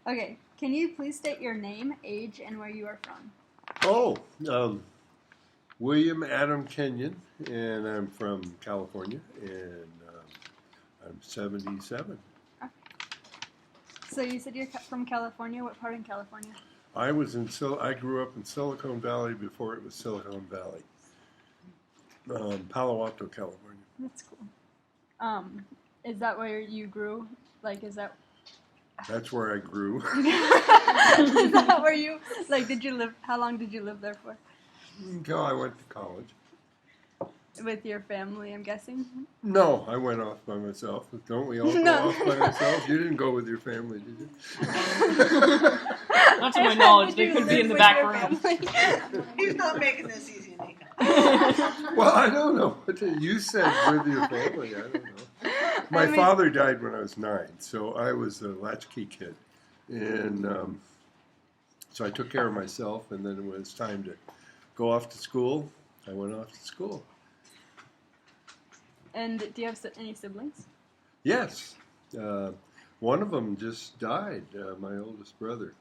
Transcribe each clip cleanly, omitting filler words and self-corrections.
Okay, can you please state your name, age, and where you are from? William Adam Kenyon, and I'm from California, and I'm 77. Okay. So you said you're from California. What part in California? I grew up in Silicon Valley before it was Silicon Valley. Palo Alto, California. That's cool. Is that where you grew? Like, is that... That's where I grew. Is that where you, like, did you live, how long did you live there for? Until I went to college. With your family, I'm guessing? No, I went off by myself. Don't we all go off by ourselves? You didn't go with your family, did you? Not to my knowledge. They could be in the back room. He's not making this easy, Nico. Well, I don't know. You said with your family. I don't know. My father died when I was 9, so I was a latchkey kid. And so I took care of myself, and then when it was time to go off to school, I went off to school. And do you have any siblings? Yes. One of them just died, my oldest brother.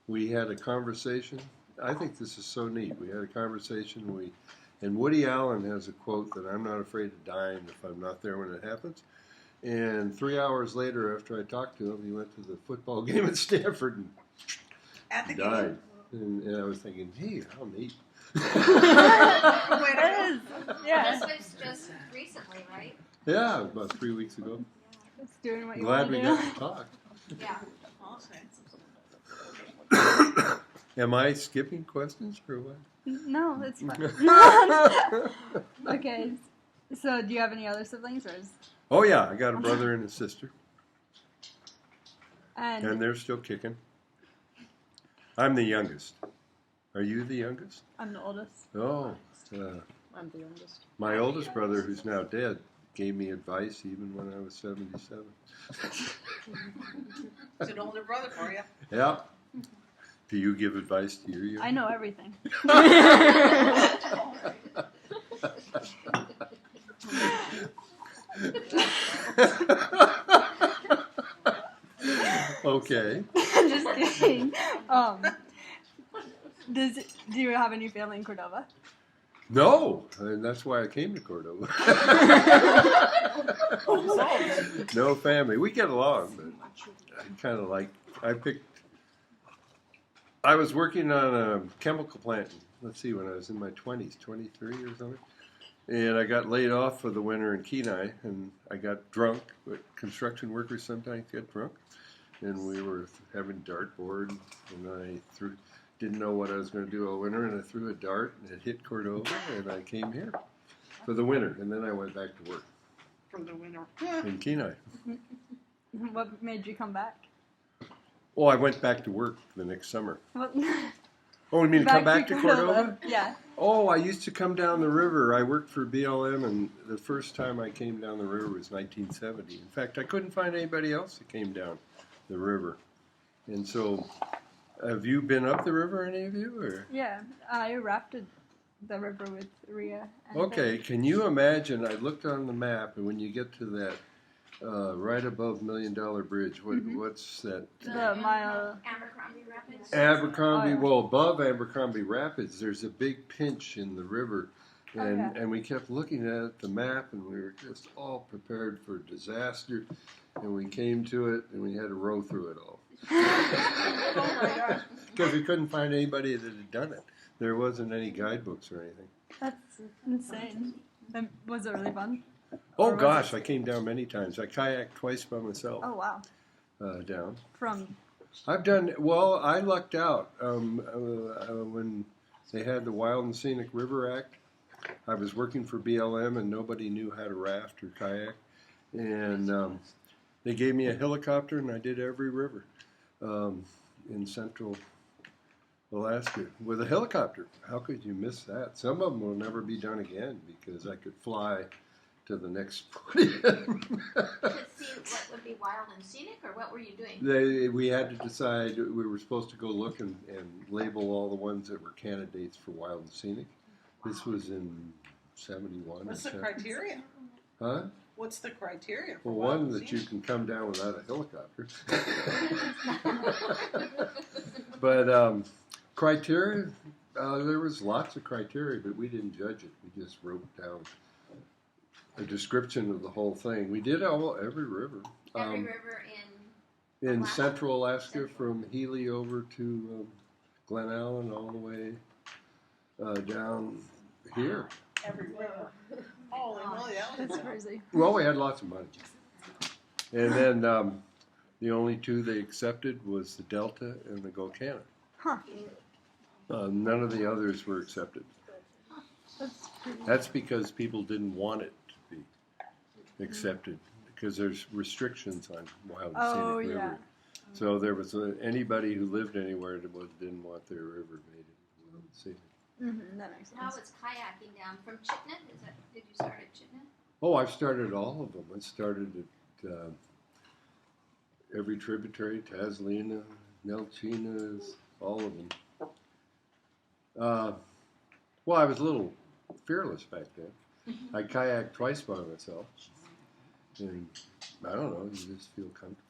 We had a conversation. I think this is so neat. We had a conversation. And Woody Allen has a quote that I'm not afraid of dying if I'm not there when it happens. And 3 hours later, after I talked to him, he went to the football game at Stanford and died. And I was thinking, gee, how neat. Yeah. This was just recently, right? Yeah, about 3 weeks ago. Just doing what you Glad want to we do. got to talk. Yeah. Am I skipping questions or what? No, it's fine. Okay, so do you have any other siblings? Or is... Oh, yeah, I got a brother and a sister. And they're still kicking. I'm the youngest. Are you the youngest? I'm the oldest. Oh. I'm the youngest. My oldest brother, who's now dead, gave me advice even when I was 77. It's an older brother for you. Yeah. Do you give advice to your youngest? I know everything. Okay. Just kidding. Do you have any family in Cordova? No, and that's why I came to Cordova. No family. We get along, but I kind of I was working on a chemical plant, let's see, when I was in my 20s, 23 or something. And I got laid off for the winter in Kenai, and I got drunk. But construction workers sometimes get drunk. And we were having dartboard, and I didn't know what I was going to do all winter, and I threw a dart, and it hit Cordova, and I came here for the winter, and then I went back to work. For the winter. In Kenai. What made you come back? Well, I went back to work the next summer. What? Oh, you mean to come back to Cordova? Yeah. Oh, I used to come down the river. I worked for BLM, and the first time I came down the river was 1970. In fact, I couldn't find anybody else that came down the river. And so, have you been up the river, any of you? Or? Yeah, I rafted the river with Rhea. And Okay, can you imagine, I looked on the map, and when you get to that right above $1 Million Bridge, what's that? The mile... Abercrombie Rapids. Abercrombie, Oh, yeah. well, above Abercrombie Rapids, there's a big pinch in the river. And we kept looking at the map, and we were just all prepared for disaster. And we came to it, and we had to row through it all. Oh my gosh. Because we couldn't find anybody that had done it. There wasn't any guidebooks or anything. That's insane. Was it really fun? Oh, gosh, I came down many times. I kayaked twice by myself Oh, wow. down. From... I lucked out. When they had the Wild and Scenic River Act, I was working for BLM, and nobody knew how to raft or kayak. And they gave me a helicopter, and I did every river in central Alaska with a helicopter. How could you miss that? Some of them will never be done again because I could fly to the next podium. To see what would be wild and scenic, or what were you doing? We had to decide. We were supposed to go look and label all the ones that were candidates for wild and scenic. This was in 71. What's the criteria? Huh? What's the criteria for Well, wild one and that you scenic? can come down without a helicopter. But criteria, there was lots of criteria, but we didn't judge it. We just wrote down a description of the whole thing. We did every river. Every river in In Alaska? central Alaska, Central. from Healy over to Glen Allen, all the way down here. Everywhere. Holy moly, that was That's crazy. Well, we had lots of money. And then the only two they accepted was the Delta and the Golcana. Huh. None of the others were accepted. That's pretty. That's because people didn't want it to be accepted, because there's restrictions on Wild and Oh, Scenic yeah. River. So there was anybody who lived anywhere that didn't want their river made it Wild and Scenic. Mm-hmm, that makes sense. How was kayaking down from Chitnut? Did you start at Chitnut? Oh, I've started all of them. I started at every tributary, Taslina, Nelchinas, all of them. Well, I was a little fearless back then. I kayaked twice by myself. And I don't know, you just feel comfortable.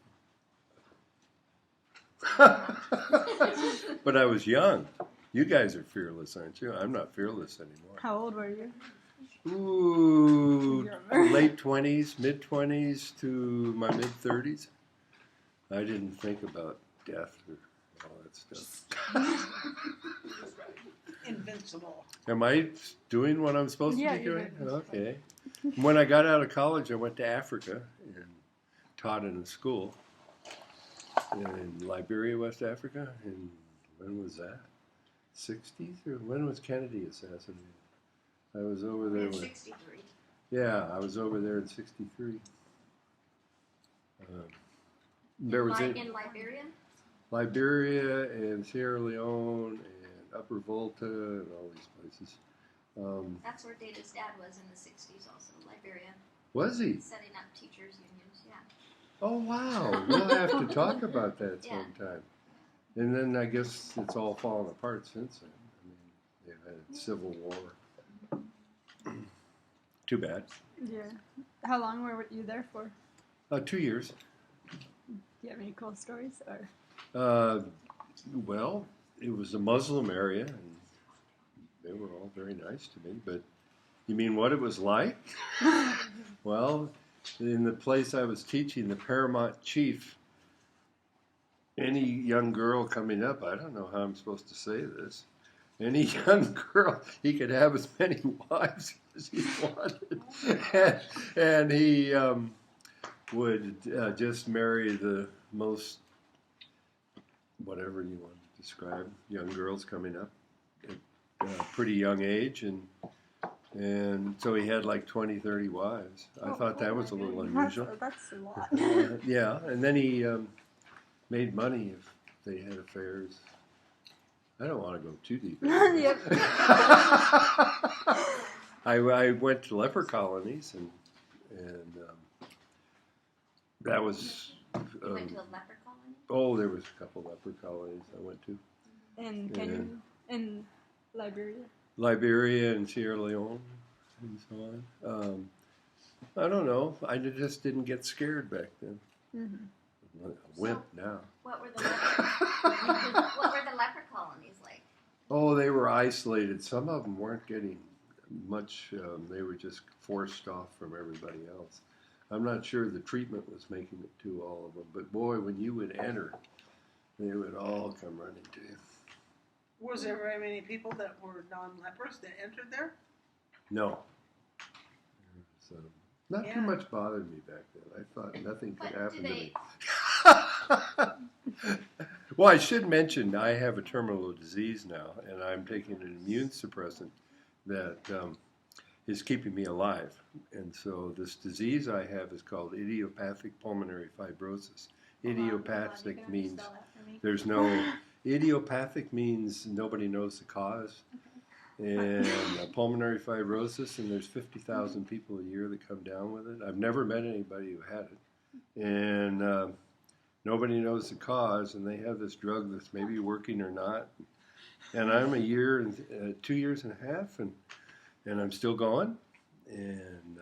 But I was young. You guys are fearless, aren't you? I'm not fearless anymore. How old were you? Ooh, You remember? late 20s, mid 20s to my mid 30s. I didn't think about death or all that stuff. invincible. Am I doing what I'm supposed Yeah, to be you're doing? doing Okay. When I got out of college, I went to Africa and taught in a school in Liberia, West Africa. And when was that? 60s? Or when was Kennedy assassinated? I was over there In when... 63. Yeah, I was over there in 63. There was In Liberia? Liberia and Sierra Leone and Upper Volta and all these places. That's where Data's dad was in the 60s also, Liberia. Was he? Setting up teachers' unions, yeah. Oh, wow. We'll have to talk about that Yeah. sometime. And then I guess it's all fallen apart since then. I mean, they've had civil war. Too bad. Yeah. How long were you there for? 2 years. Do you have any cool stories? Or Well, it was a Muslim area, and they were all very nice to me. But you mean what it was like? Well, in the place I was teaching, the paramount chief, any young girl coming up, I don't know how I'm supposed to say this, any young girl, he could have as many wives as he wanted. And he would just marry the most, whatever you want to describe, young girls coming up at a pretty young age. And so he had like 20, 30 wives. I thought that was a little unusual. That's a lot. Yeah, and then he made money if they had affairs. I don't want to go too deep. Yep. I went to leper colonies, and that was. You went to a leper colony? Oh, there was a couple leper colonies I went to. In Kenya, in Liberia. Liberia and Sierra Leone, and so on. I don't know. I just didn't get scared back then. Mm-hmm. I'm a wimp now. What were the leper colonies like? Oh, they were isolated. Some of them weren't getting much. They were just forced off from everybody else. I'm not sure the treatment was making it to all of them. But boy, when you would enter, they would all come running to you. Was there very many people that were non-lepers that entered there? No. So, not too Yeah. much bothered me back then. I thought nothing could But happen do to me. Well, I should mention I have a terminal disease now, and I'm taking an immune suppressant that is keeping me alive. And so this disease I have is called idiopathic pulmonary fibrosis. Idiopathic means there's no... Idiopathic means nobody knows the cause. And pulmonary fibrosis, and there's 50,000 people a year that come down with it. I've never met anybody who had it. And nobody knows the cause, and they have this drug that's maybe working or not. And I'm 2 years and a half, and I'm still going. And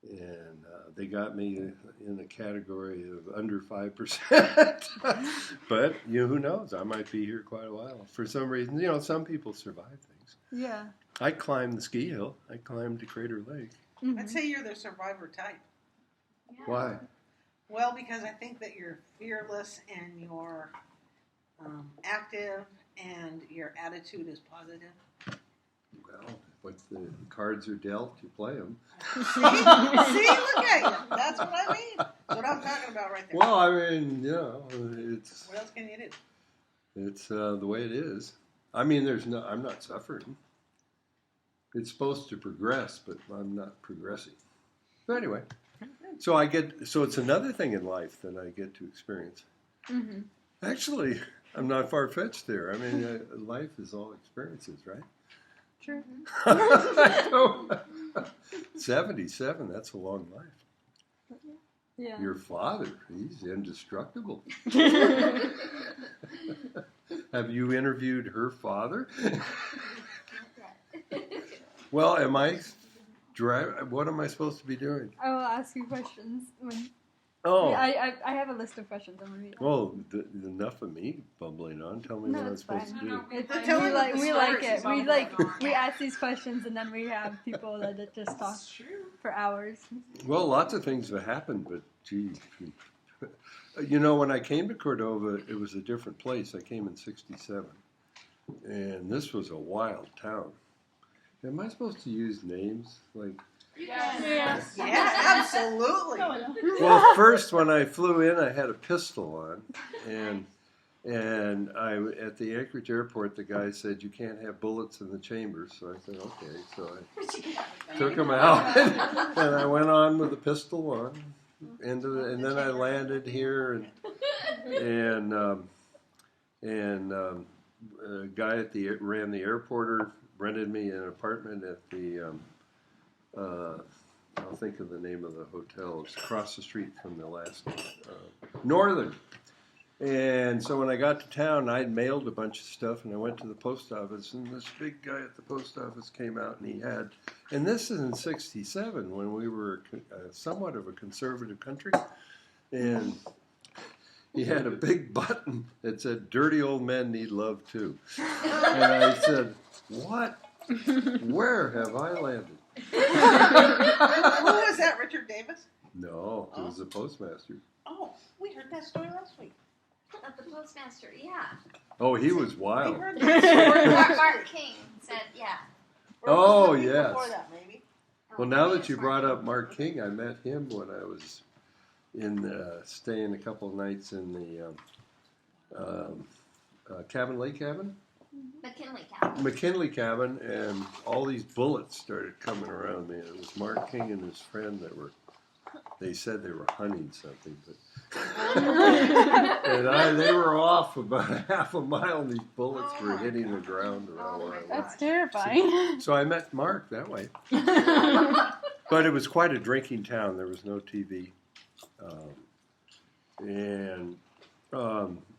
And they got me in a category of under 5%. But who knows? I might be here quite a while. For some reason, some people survive things. Yeah. I climbed the ski hill. I climbed to Crater Lake. Mm-hmm. I'd say you're the survivor type. Yeah. Why? Well, because I think that you're fearless and you're active and your attitude is positive. Well, once the cards are dealt, you play them. See, look at you. That's what I mean. That's what I'm talking about right there. Well, I mean, it's What else can you do? it's the way it is. I mean, I'm not suffering. It's supposed to progress, but I'm not progressing. But anyway, so it's another thing in life that I get to experience. Mm-hmm. Actually, I'm not far-fetched there. I mean, life is all experiences, right? True. 77, that's a long life. Yeah. Your father, he's indestructible. Have you interviewed her father? Well, what am I supposed to be doing? I will ask you questions. Oh. I have a list of questions. I'm gonna read. Well, enough of me bumbling on. Tell me what I'm it's supposed fine. to do. It's, Tell me the we like stories it. We about we ask these questions and then we have people that just talk for hours. Well, lots of things have happened, but gee. When I came to Cordova, it was a different place. I came in '67, and this was a wild town. Am I supposed to use names? Yes. Yeah, absolutely. Well, first when I flew in, I had a pistol on, and I at the Anchorage airport, the guy said you can't have bullets in the chamber. So I said okay. So I took them out, and I went on with the pistol on, and then I landed here, and a guy ran the airport rented me an apartment at the. I'll think of the name of the hotel. It's across the street from the last Northern. And so when I got to town, I'd mailed a bunch of stuff, and I went to the post office, and this big guy at the post office came out, and this is in '67 when we were somewhat of a conservative country, and he had a big button that said, "Dirty old men need love too." And I said, "What? Where have I landed?" Who was that, Richard Davis? No, it was the postmaster. Oh, we heard that story last week. Of the postmaster, yeah. Oh, he was We wild. heard that story. Mark King said, yeah. Or was it Oh, the week yes. Before that, maybe. Well, now that you brought up Mark King, I met him when I was staying a couple of nights in the Lake Cabin? McKinley Cabin, and all these bullets started coming around me. It was Mark King and his friend they said they were hunting something, but and they were off about half a mile, and these bullets were hitting the ground around where I was. That's terrifying. So I met Mark that way. But it was quite a drinking town. There was no TV.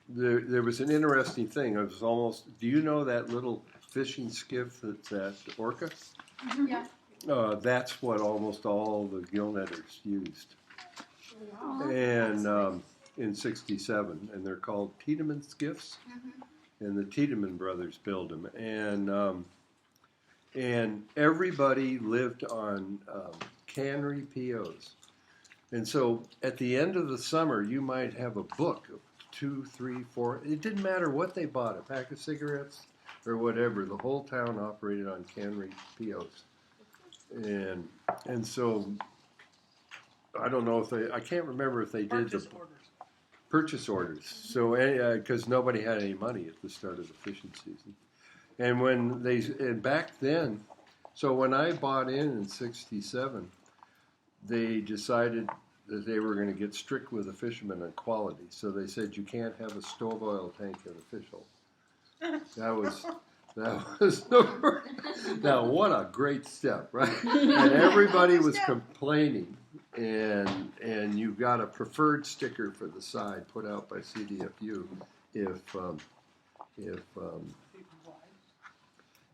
There was an interesting thing. It was almost, do you know that little fishing skiff that's at Orca? Yeah. That's what almost all the gillnetters used. And in '67, and they're called Tiedemann skiffs. And the Tiedemann brothers built them. And everybody lived on cannery POs. And so at the end of the summer, you might have a book of 2, 3, 4. It didn't matter what they bought, a pack of cigarettes or whatever. The whole town operated on cannery POs. And so I don't know if I can't remember if they did Purchase orders. Purchase orders. So because nobody had any money at the start of the fishing season. And back then, so when I bought in '67, they decided that they were going to get strict with the fishermen on quality. So they said you can't have a stove oil tank in a fish hole. That was now what a great step, right? And everybody was complaining, and you got a preferred sticker for the side put out by CDFU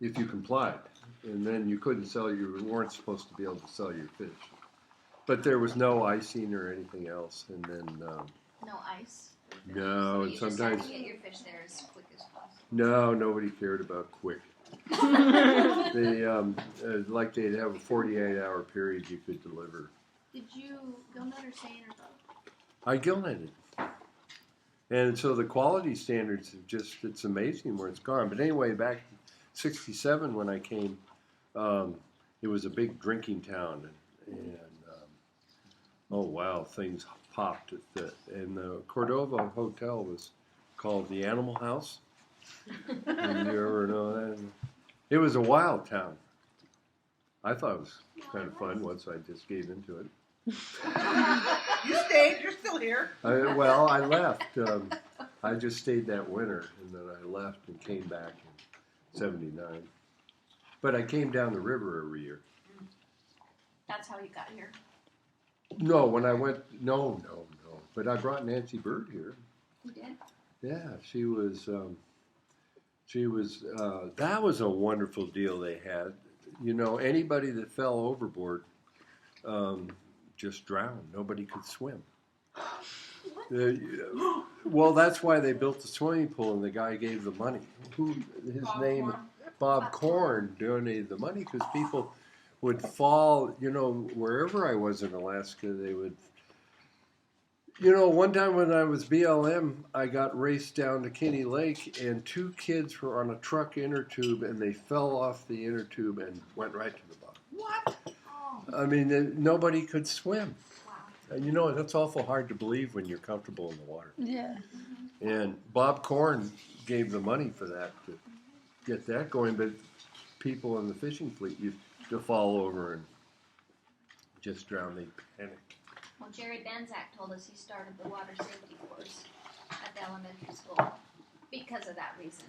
if you complied, and then you weren't supposed to be able to sell your fish. But there was no icing or anything else, and then No ice. no, So and you just have sometimes to get your fish there as quick as possible. no, nobody cared about quick. They like they'd have a 48-hour period you could deliver. Did you gillnet or seine or both? I gillnetted. And so the quality standards have it's amazing where it's gone. But anyway, back in 67 when I came, it was a big drinking town. And oh wow, things popped. And the Cordova Hotel was called the Animal House. Did you ever know that? It was a wild town. I thought it was kind of fun once I just gave into it. You stayed. You're still here. I left. I just stayed that winter, and then I left and came back in '79. But I came down the river every year. That's how you got here. No, when I went, no. But I brought Nancy Bird here. You did? Yeah, she was. That was a wonderful deal they had. You know, anybody that fell overboard just drowned. Nobody could swim. Well, that's why they built the swimming pool, and the guy gave the money. Bob Korn, donated the money because people would fall. You know, wherever I was in Alaska, they would. You know, one time when I was BLM, I got raced down to Kinney Lake, and 2 kids were on a truck inner tube, and they fell off the inner tube and went right to the bottom. What? I mean, nobody could swim. Wow. And you know, that's awful hard to believe when you're comfortable in the water. Yeah. And Bob Korn gave the money for that to get that going, but people in the fishing fleet used to fall over and just drown. They panic. Well, Jerry Banzak told us he started the water safety course at the elementary school because of that reason.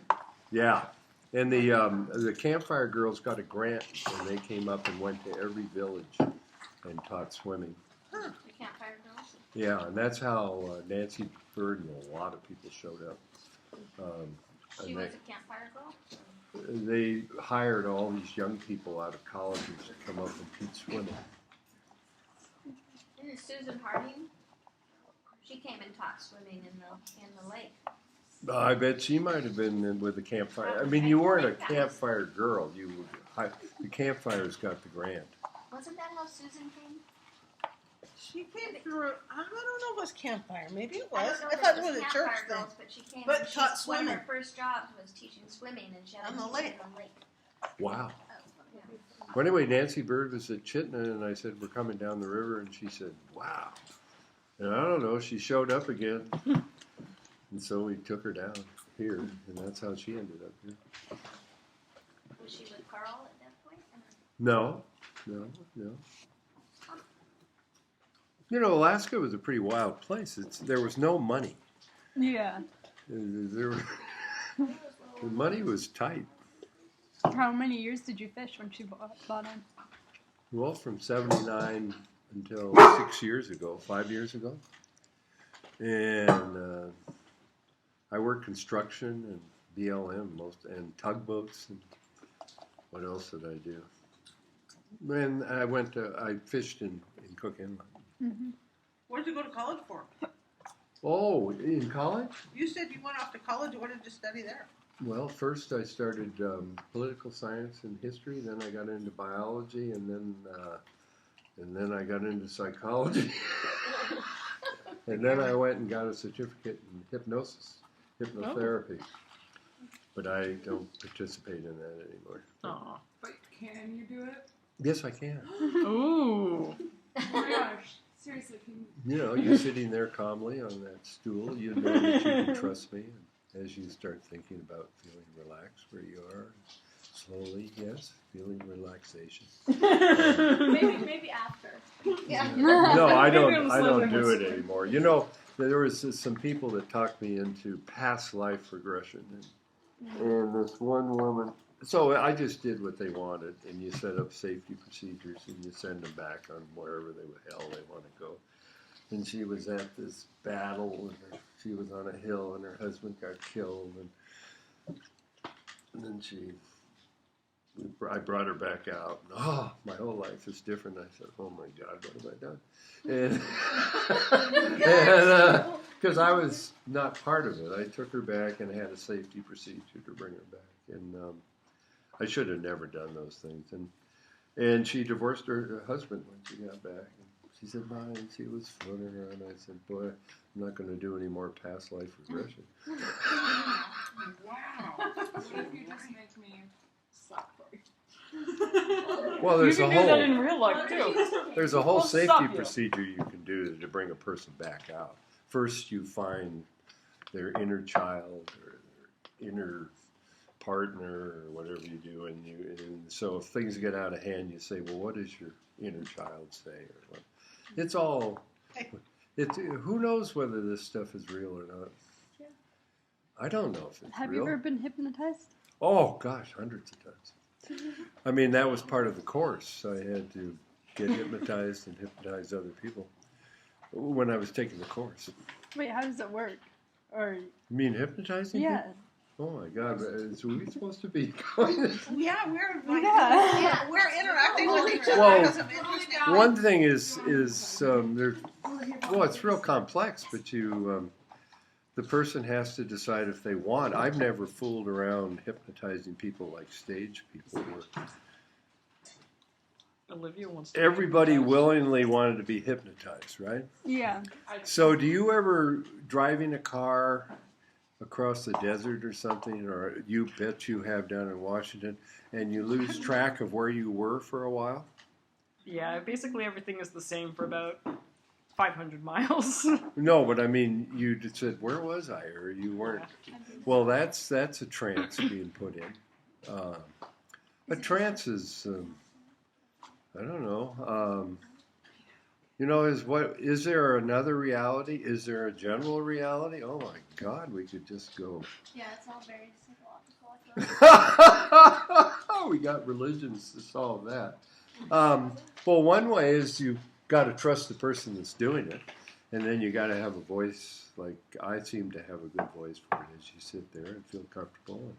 Yeah. And the Campfire Girls got a grant, and they came up and went to every village and taught swimming. The Campfire Girls? Yeah, and that's how Nancy Bird and a lot of people showed up. She was a Campfire Girl? They hired all these young people out of colleges to come up and teach swimming. And Susan Harding, she came and taught swimming in the lake. I bet she might have been with the campfire. I mean, you weren't a campfire girl. The campfires got the grant. Wasn't that how Susan came? She came through. I don't know if it was Campfire. Maybe it I was. don't know I if thought it it was a Campfire church thing. Girls, but she came But and taught one swimming. of her first jobs was teaching swimming, and she had On them the lake. on the lake. Wow. Oh, yeah. Well, anyway, Nancy Bird was at Chittenden, and I said, we're coming down the river, and she said, wow. And I don't know, she showed up again. And so we took her down here, and that's how she ended up here. Was she with Carl at that point? No. You know, Alaska was a pretty wild place. There was no money. Yeah. The money was tight. How many years did you fish when she bought in? Well, from 79 until 5 years ago. And I worked construction and BLM and tugboats. And what else did I do? And I fished in Cook Inlet. Mm-hmm. What did you go to college for? Oh, in college? You said you went off to college. What did you study there? Well, first I started political science and history. Then I got into biology, and then I got into psychology. And then I went and got a certificate in hypnotherapy. But I don't participate in that anymore. Aw. But can you do it? Yes, I can. Ooh. Oh my gosh. Seriously, can you? You know, you're sitting there calmly on that stool. You know that you can trust me. And as you start thinking about feeling relaxed where you are, slowly, yes, feeling relaxation. Maybe after. Yeah. No, I Maybe don't. I'm I slowly don't do it listening. anymore. You know, there was some people that talked me into past life regression, and this one woman. So I just did what they wanted, and you set up safety procedures, and you send them back on wherever the hell they want to go. And she was at this battle, and she was on a hill, and her husband got killed, and then she I brought her back out. Oh, my whole life is different. I said, oh my God, what have I done? And because I was not part of it, I took her back and had a safety procedure to bring her back. And I should have never done those things. And she divorced her husband when she got back. And she said, "Mom," she was floating around. I said, "Boy, I'm not going to do any more past life regression." Wow. What if you just make me stop for you? Well, there's you a can do that whole in real life too. there's a whole I'll safety stop you. procedure you can do to bring a person back out. First, you find their inner child or their inner partner or whatever you do, and so if things get out of hand, you say, "Well, what does your inner child say?" Or what? It's all. Who knows whether this stuff is real or not? Yeah. I don't know if it's Have real. you ever been hypnotized? Oh gosh, hundreds of times. I mean, that was part of the course. I had to get hypnotized and hypnotize other people when I was taking the course. Wait, how does it work? Or You mean hypnotizing? yeah, People? Oh my God! Is we supposed to be going? Yeah, we're like, Yeah. we're interacting with each other Well, because of interesting. One thing is there. Well, it's real complex, but the person has to decide if they want. I've never fooled around hypnotizing people like stage people were. Olivia wants to. Everybody willingly wanted to be hypnotized, right? yeah. So, do you ever driving a car across the desert or something, or you bet you have down in Washington, and you lose track of where you were for a while? Yeah, basically everything is the same for about 500 miles. No, but I mean, you just said, "Where was I?" or you weren't. Well, that's a trance being put in. A trance is, I don't know. Is there another reality? Is there a general reality? Oh my God, we could just go. Yeah, it's all very psychological. We got religions to solve that. Well, one way is you got to trust the person that's doing it, and then you got to have a voice. Like I seem to have a good voice for it as you sit there and feel comfortable, and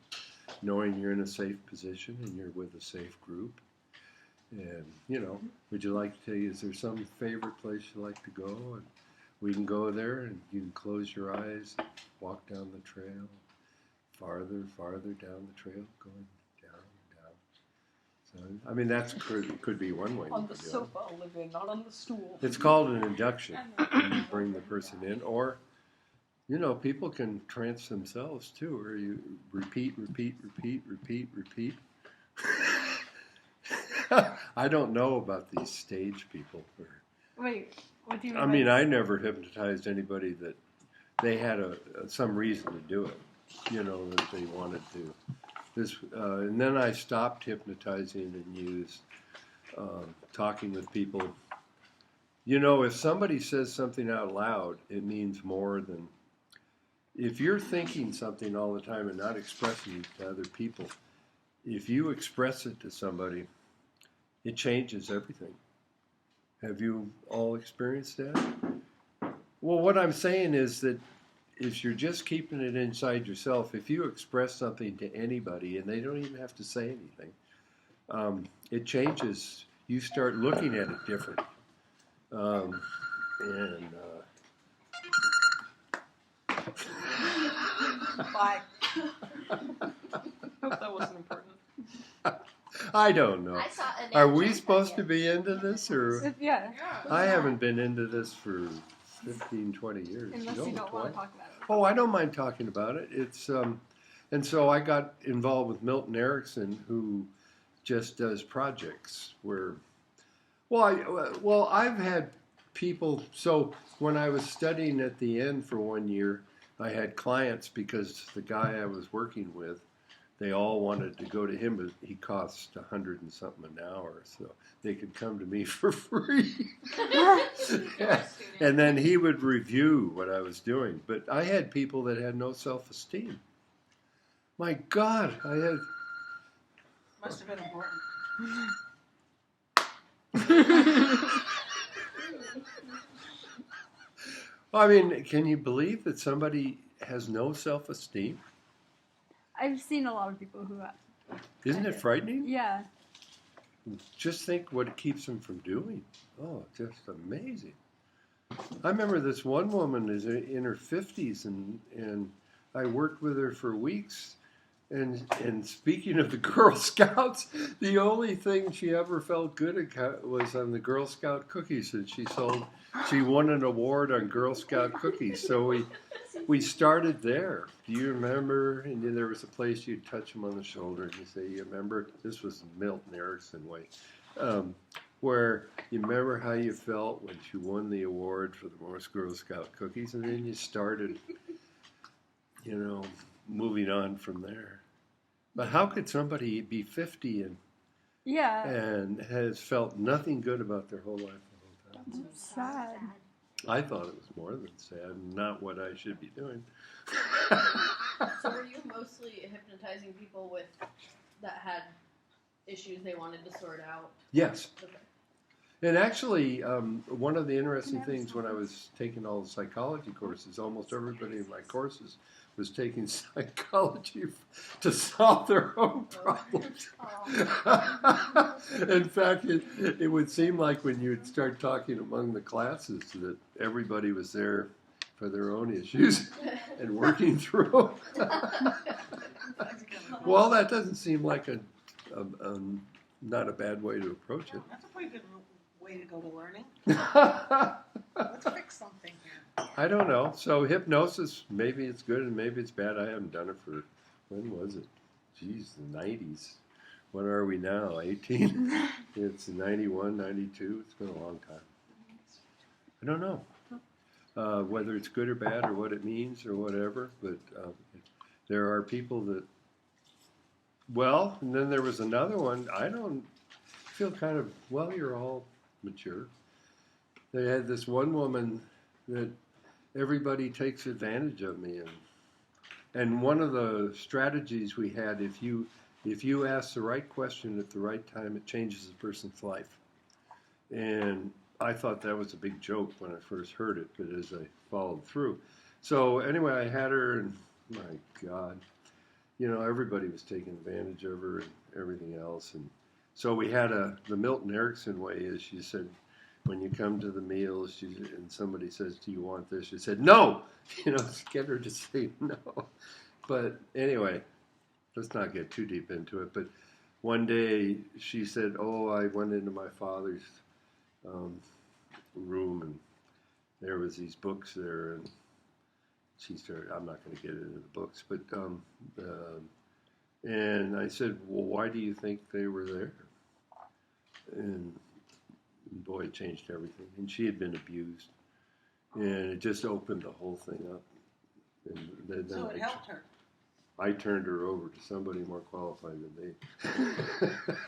knowing you're in a safe position and you're with a safe group. And would you like to? Is there some favorite place you like to go? And we can go there, and you can close your eyes, and walk down the trail, farther down the trail, going down. So, I mean, that could be one way. On you the could do it. sofa, Olivia, not on the stool. It's called an induction. You bring the person in, or people can trance themselves too, or you repeat. I don't know about these stage people. Wait, what do you mean? I mean, I never hypnotized anybody that they had some reason to do it. That they wanted to. And then I stopped hypnotizing and used talking with people. If somebody says something out loud, it means more than if you're thinking something all the time and not expressing it to other people. If you express it to somebody, it changes everything. Have you all experienced that? Well, what I'm saying is that if you're just keeping it inside yourself, if you express something to anybody and they don't even have to say anything, it changes. You start looking at it different. Bye. Hope that wasn't important. I don't know. I saw an Are we angel supposed to idea. be into this, or Yeah, I haven't been into this for 15, 20 years. unless you don't want to talk about it. Oh, I don't mind talking about it. It's and so I got involved with Milton Erickson, who just does projects where, I've had people. So when I was studying at the end for 1 year, I had clients because the guy I was working with, they all wanted to go to him, but he cost $100 and something an hour, so they could come to me for free. Yeah. And then he would review what I was doing. But I had people that had no self-esteem. My God, I had. Must have been important. I mean, can you believe that somebody has no self-esteem? I've seen a lot of people who Isn't it frightening? Yeah. Just think what it keeps them from doing. Oh, just amazing. I remember this one woman is in her 50s, and I worked with her for weeks. And speaking of the Girl Scouts, the only thing she ever felt good at was on the Girl Scout cookies that she sold. She won an award on Girl Scout cookies. So we started there. Do you remember? And then there was a place you'd touch them on the shoulder and you say, "You remember?" This was Milton Erickson way. Where you remember how you felt when she won the award for the most Girl Scout cookies, and then you started, moving on from there. But how could somebody be 50 and has felt nothing good about their whole life the whole time? It's sad. I thought it was more than sad, not what I should be doing. So were you mostly hypnotizing people that had issues they wanted to sort out? Yes. Okay. And actually, one of the interesting things when I was taking all the psychology courses, almost everybody in my courses was taking psychology to solve their own problems. In fact, it would seem like when you'd start talking among the classes that everybody was there for their own issues and working through. Well, that doesn't seem like not a bad way to approach it. That's a pretty good way to go to learning. Let's fix something here. I don't know. So hypnosis, maybe it's good and maybe it's bad. I haven't done it for, when was it? Geez, the 90s. What are we now, 18? It's 91, 92. It's been a long time. I don't know whether it's good or bad or what it means or whatever, but there are people that, well, and then there was another one. I don't feel kind of, well, you're all mature. They had this one woman that everybody takes advantage of me, and one of the strategies we had, if you ask the right question at the right time, it changes a person's life. And I thought that was a big joke when I first heard it, but as I followed through. So anyway, I had her, and my God, everybody was taking advantage of her and everything else. And so we had the Milton Erickson way is she said, when you come to the meals and somebody says, "Do you want this?" She said, "No!" Get her to say no. But anyway, let's not get too deep into it. But one day she said, "Oh, I went into my father's room and there was these books there." And she started, I'm not going to get into the books, but and I said, "Well, why do you think they were there?" And boy, it changed everything. And she had been abused. And it just opened the whole thing up. And then So it helped her. I turned her over to somebody more qualified than me.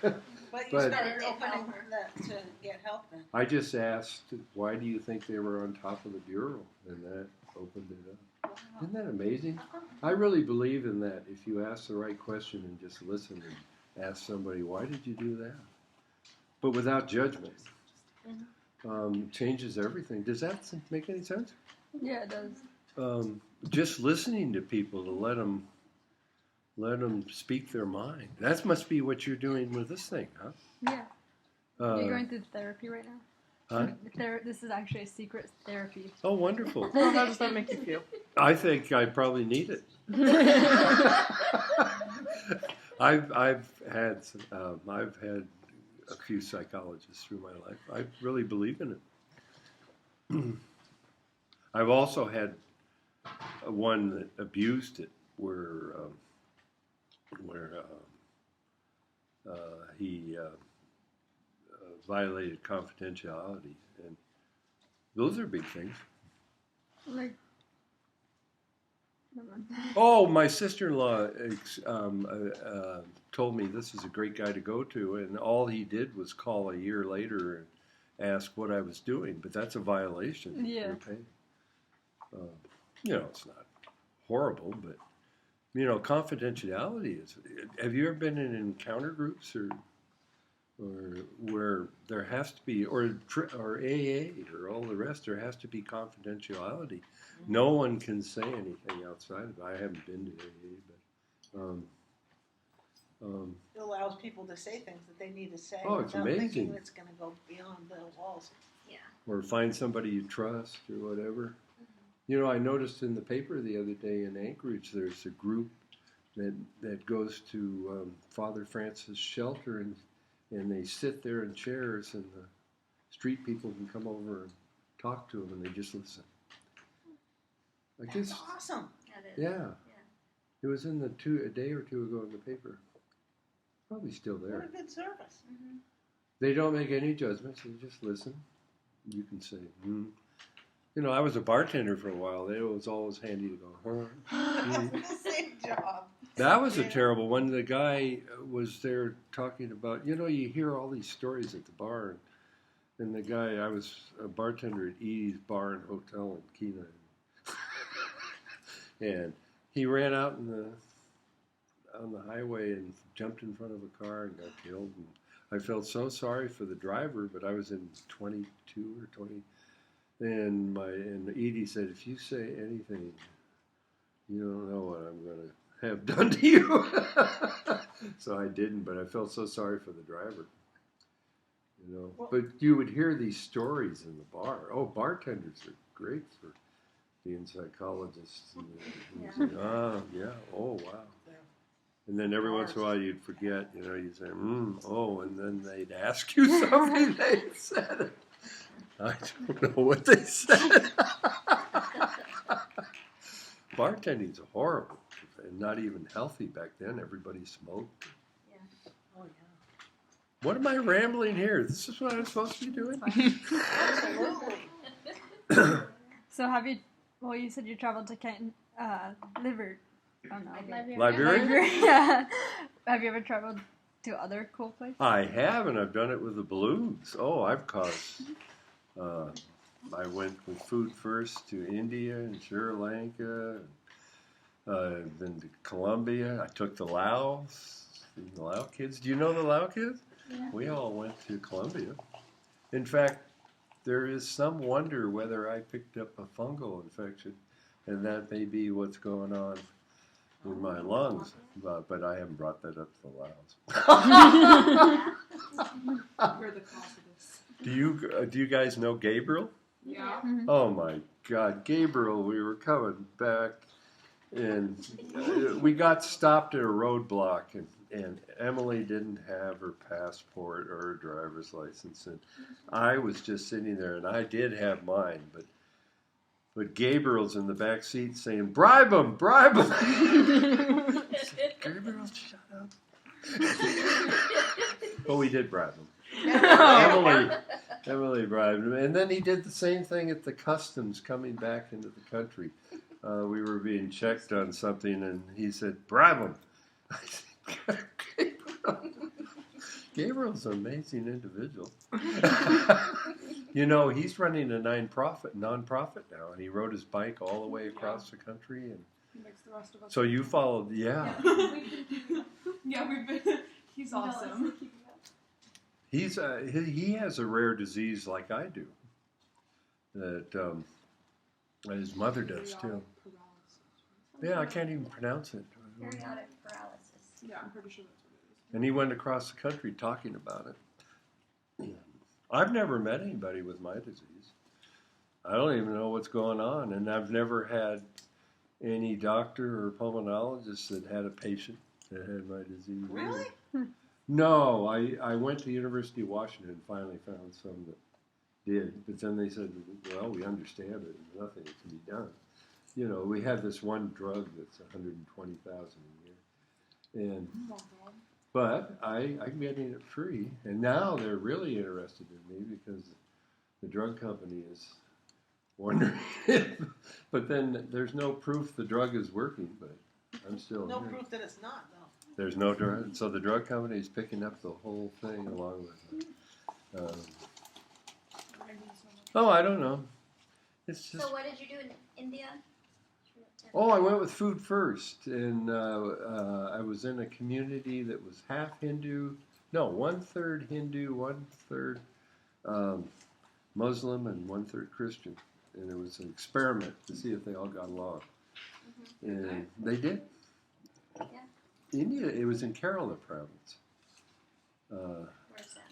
But you But- started opening that to get help then. I just asked, "Why do you think they were on top of the bureau?" And that opened it up. Isn't that amazing? I really believe in that. If you ask the right question and just listen and ask somebody, "Why did you do that?" But without judgment. Changes everything. Does that make any sense? Yeah, it does. Just listening to people to let them speak their mind. That must be what you're doing with this thing, huh? Yeah. You're going through therapy right now? Huh? This is actually a secret therapy. Oh, wonderful. Well, how does that make you feel? I think I probably need it. I've had a few psychologists through my life. I really believe in it. I've also had one that abused it, where he violated confidentiality, and those are big things. Like, never mind. Oh, my sister-in-law told me this is a great guy to go to, and all he did was call a year later and ask what I was doing, but that's a violation. Yeah. You're paying. It's not horrible, but confidentiality is. Have you ever been in encounter groups or where there has to be, or AA or all the rest? There has to be confidentiality. No one can say anything outside of it. I haven't been to AA, It allows people to say things that they need to say Oh, it's without thinking amazing. it's going to go beyond the walls. Or find somebody you trust or whatever. You know, I noticed in the paper the other day in Anchorage, there's a group that goes to Father Francis' shelter, and they sit there in chairs, and the street people can come over and talk to them, and they just listen. I That's guess, awesome. That is. yeah. It was in a day or two ago in the paper. Probably still What there. a good service. Mm-hmm. They don't make any judgments. They just listen. You can say, You know, I was a bartender for a while. It was always handy to go, Same job. That was a terrible one. The guy was there talking about, you know, you hear all these stories at the bar. And the guy, I was a bartender at Edie's Bar and Hotel in Kenai. And he ran out on the highway and jumped in front of a car and got killed. And I felt so sorry for the driver, but I was in 22 or 20. And Edie said, if you say anything, you don't know what I'm going to have done to you. So I didn't, but I felt so sorry for the driver. You know, Well, but you would hear these stories in the bar. Oh, bartenders are great for being psychologists. And you say, oh, wow. And then every once in a while you'd forget, you know, you'd say, and then they'd ask you something, they said it. I don't know what they said. Bartending's horrible and not even healthy back then. Everybody smoked. Oh, yeah. What am I rambling here? This is what I'm supposed to be doing? Absolutely. So have you? Well, you said you traveled to Liberia. Oh no. Liberia? Yeah. Have you ever traveled to other cool places? I have, and I've done it with the Blues. Oh, I've caused. I went with Food First to India and Sri Lanka. I've been to Colombia. I took the Laos. The Lao kids. Do you know the Lao kids? Yeah. We all went to Colombia. In fact, there is some wonder whether I picked up a fungal infection, and that may be what's going on in my lungs. But I haven't brought that up to the Laos. You're the cause of this. Do you guys know Gabriel? Yeah. Oh my God, Gabriel! We were coming back, and we got stopped at a roadblock, and Emily didn't have her passport or her driver's license, and I was just sitting there, and I did have mine, but Gabriel's in the back seat saying, "Bribe him, bribe him." Gabriel, shut up. But we did bribe him. Emily bribed him. And then he did the same thing at the customs coming back into the country. We were being checked on something, and he said, "Bribe him." I said, Gabriel's an amazing individual. You know, he's running a nonprofit now, and he rode his bike all the way across the country. And He makes the rest of us. so you followed, yeah. Yeah, we've been. He's awesome. He has a rare disease like I do, that his mother does too. Yeah, I can't even pronounce it. Periodic paralysis. Yeah, I'm pretty sure that's what it is. And he went across the country talking about it. I've never met anybody with my disease. I don't even know what's going on, and I've never had any doctor or pulmonologist that had a patient that had my disease. Really? No, I went to University of Washington and finally found some that did, but then they said, well, we understand it, and nothing can be done. You know, we have this one drug that's $120,000 a year, and Oh, God. but I'm getting it free, and now they're really interested in me because the drug company is wondering if, but then there's no proof the drug is working, but I'm still No here. proof that it's not, though. There's no drug, so the drug company is picking up the whole thing along with it. Oh, I don't know. It's just. So what did you do in India? Oh, I went with Food First, and I was in a community that was half Hindu. No, 1/3 Hindu, 1/3 Muslim, and 1/3 Christian. And it was an experiment to see if they all got along. And they did. Yeah. India. It was in Kerala province. Where's that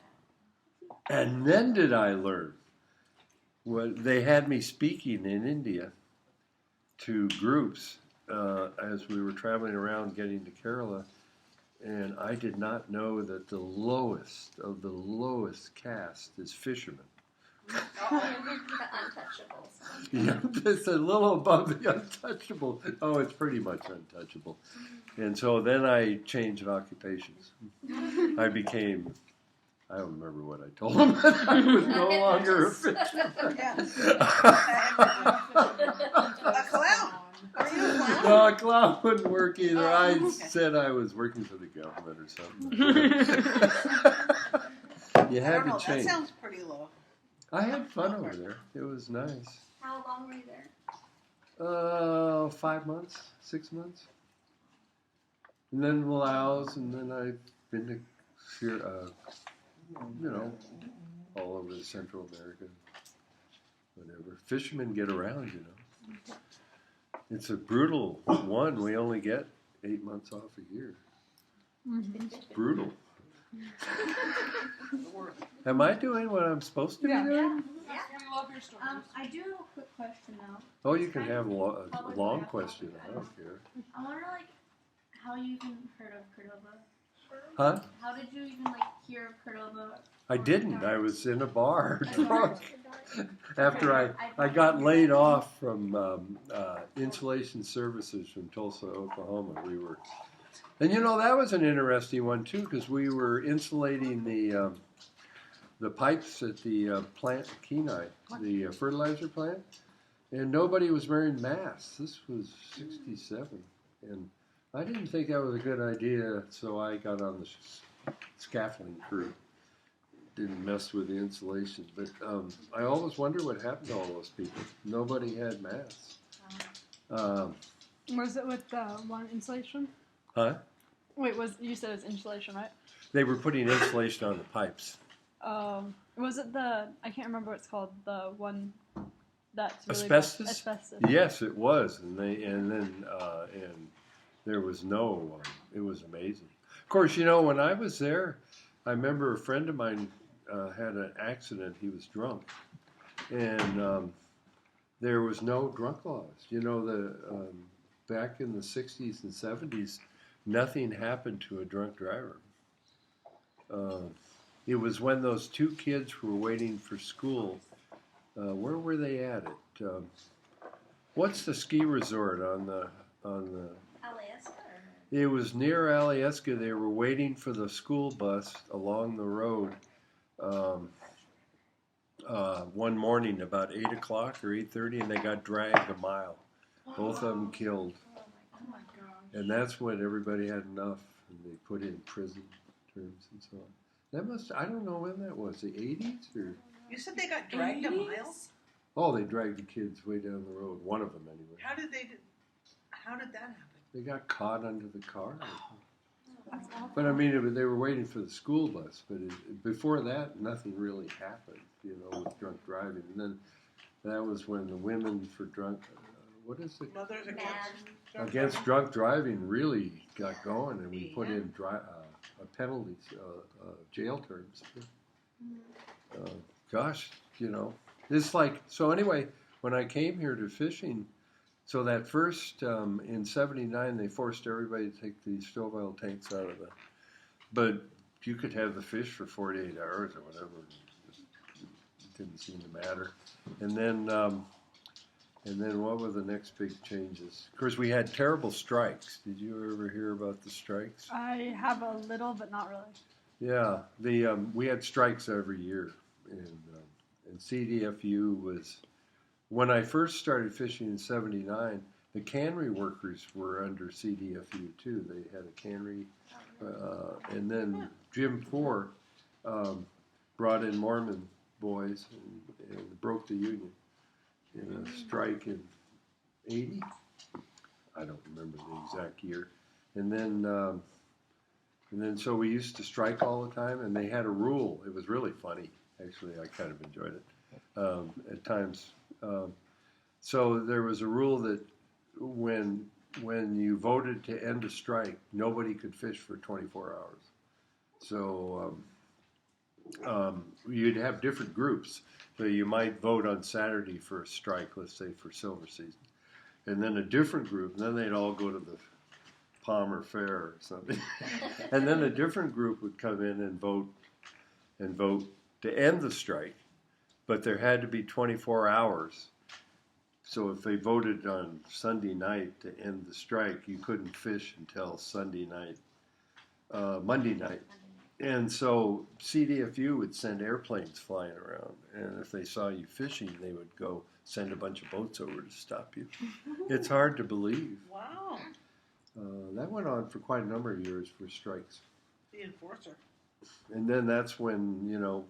at? And then did I learn. Well, they had me speaking in India to groups as we were traveling around getting to Kerala, and I did not know that the lowest of the lowest caste is fishermen. The untouchables. Yeah, it's a little above the untouchable. Oh, it's pretty much untouchable. And so then I changed occupations. I became, I don't remember what I told them. I was no longer a fisherman. A clown. Are you a clown? No, a clown wouldn't work either. I said I was working for the government or something. You I had don't to know. That change. sounds pretty low. I had fun over there. It was nice. How long were you there? 5 months, 6 months. And then Laos, and then I've been to, all over Central America, whatever. Fishermen get around, It's a brutal one. We only get 8 months off a year. It's brutal. Am I doing what I'm supposed to be doing? We love your stories. I do have a quick question though. Oh, you can have a long question. I don't care. I wonder how you even heard of Cordova. Huh? How did you even hear of Cordova? I didn't. I was in a bar drunk. After I got laid off from insulation services from Tulsa, Oklahoma. And that was an interesting one too, because we were insulating the pipes at the plant Kenai, the fertilizer plant, and nobody was wearing masks. This was '67, and I didn't think that was a good idea, so I got on the scaffolding crew. Didn't mess with the insulation, but I always wonder what happened to all those people. Nobody had masks. Was it with one insulation? Huh? Wait, you said it was insulation, right? They were putting insulation on the pipes. Was it I can't remember what it's called, the one that's really Asbestos? Asbestos. Yes, it was, and there was no. It was amazing. Of course, when I was there, I remember a friend of mine had an accident. He was drunk, and there was no drunk laws. Back in the '60s and '70s, nothing happened to a drunk driver. It was when those two kids were waiting for school. Where were they at? What's the ski resort on the? Alaska? It was near Alaska. They were waiting for the school bus along the road one morning about 8 o'clock or 8:30, and they got dragged a mile. Both of them killed. Oh my gosh. And that's when everybody had enough, and they put in prison terms and so on. I don't know when that was, the 80s? Or? You said they got dragged a mile? Oh, they dragged the kids way down the road, one of them anyway. How did that happen? They got caught under the car. That's awful. But I mean, they were waiting for the school bus. But before that, nothing really happened, with drunk driving. And then that was when the women for drunk, what is it? Mothers Against drunk driving really got going, and we put in penalties, jail terms. Gosh, it's like, so anyway, when I came here to fishing, so that first, in '79, they forced everybody to take the stove oil tanks out of but you could have the fish for 48 hours or whatever. It didn't seem to matter. And then what were the next big changes? Of course, we had terrible strikes. Did you ever hear about the strikes? I have a little, but not really. Yeah, we had strikes every year, and CDFU was. When I first started fishing in '79, the cannery workers were under CDFU too. They had a cannery, and then Jim Four brought in Mormon boys and broke the union in a strike in '80. I don't remember the exact year. And then so we used to strike all the time, and they had a rule. It was really funny, actually. I kind of enjoyed it at times. So there was a rule that when when you voted to end a strike, nobody could fish for 24 hours. So you'd have different groups. So you might vote on Saturday for a strike, let's say for silver season. And then a different group, and then they'd all go to the Palmer Fair or something. And then a different group would come in and vote to end the strike. But there had to be 24 hours. So if they voted on Sunday night to end the strike, you couldn't fish until Sunday night, Monday night. And so CDFU would send airplanes flying around. And if they saw you fishing, they would go send a bunch of boats over to stop you. It's hard to believe. Wow. That went on for quite a number of years for strikes. The enforcer. And then that's when, the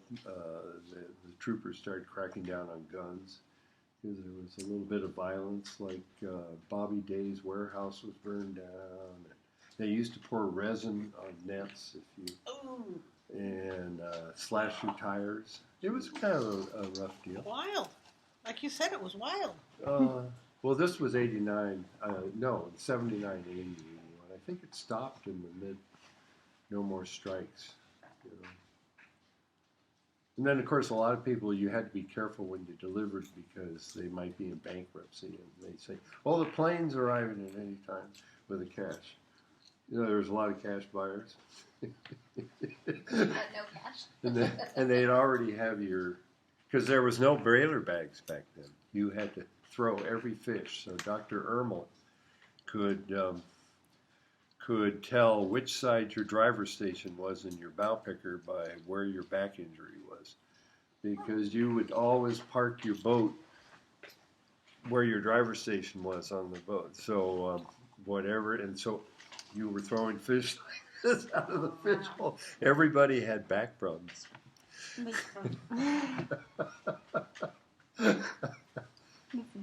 troopers started cracking down on guns. Because there was a little bit of violence, like Bobby Day's warehouse was burned down. They used to pour resin on nets and slash your tires. It was kind of a rough deal. Wild. Like you said, it was wild. Well, this was 89. No, 79, 80, 81. I think it stopped in the mid. No more strikes. And then, of course, a lot of people, you had to be careful when you delivered because they might be in bankruptcy. And they'd say, "Oh, the plane's arriving at any time with the cash." There was a lot of cash buyers. No cash. and they'd already have because there was no brailer bags back then. You had to throw every fish. So Dr. Ermel could tell which side your driver's station was in your bow picker by where your back injury was. Because you would always park your boat where your driver's station was on the boat. So and so you were throwing fish like this out of the fish hole. Everybody had back problems.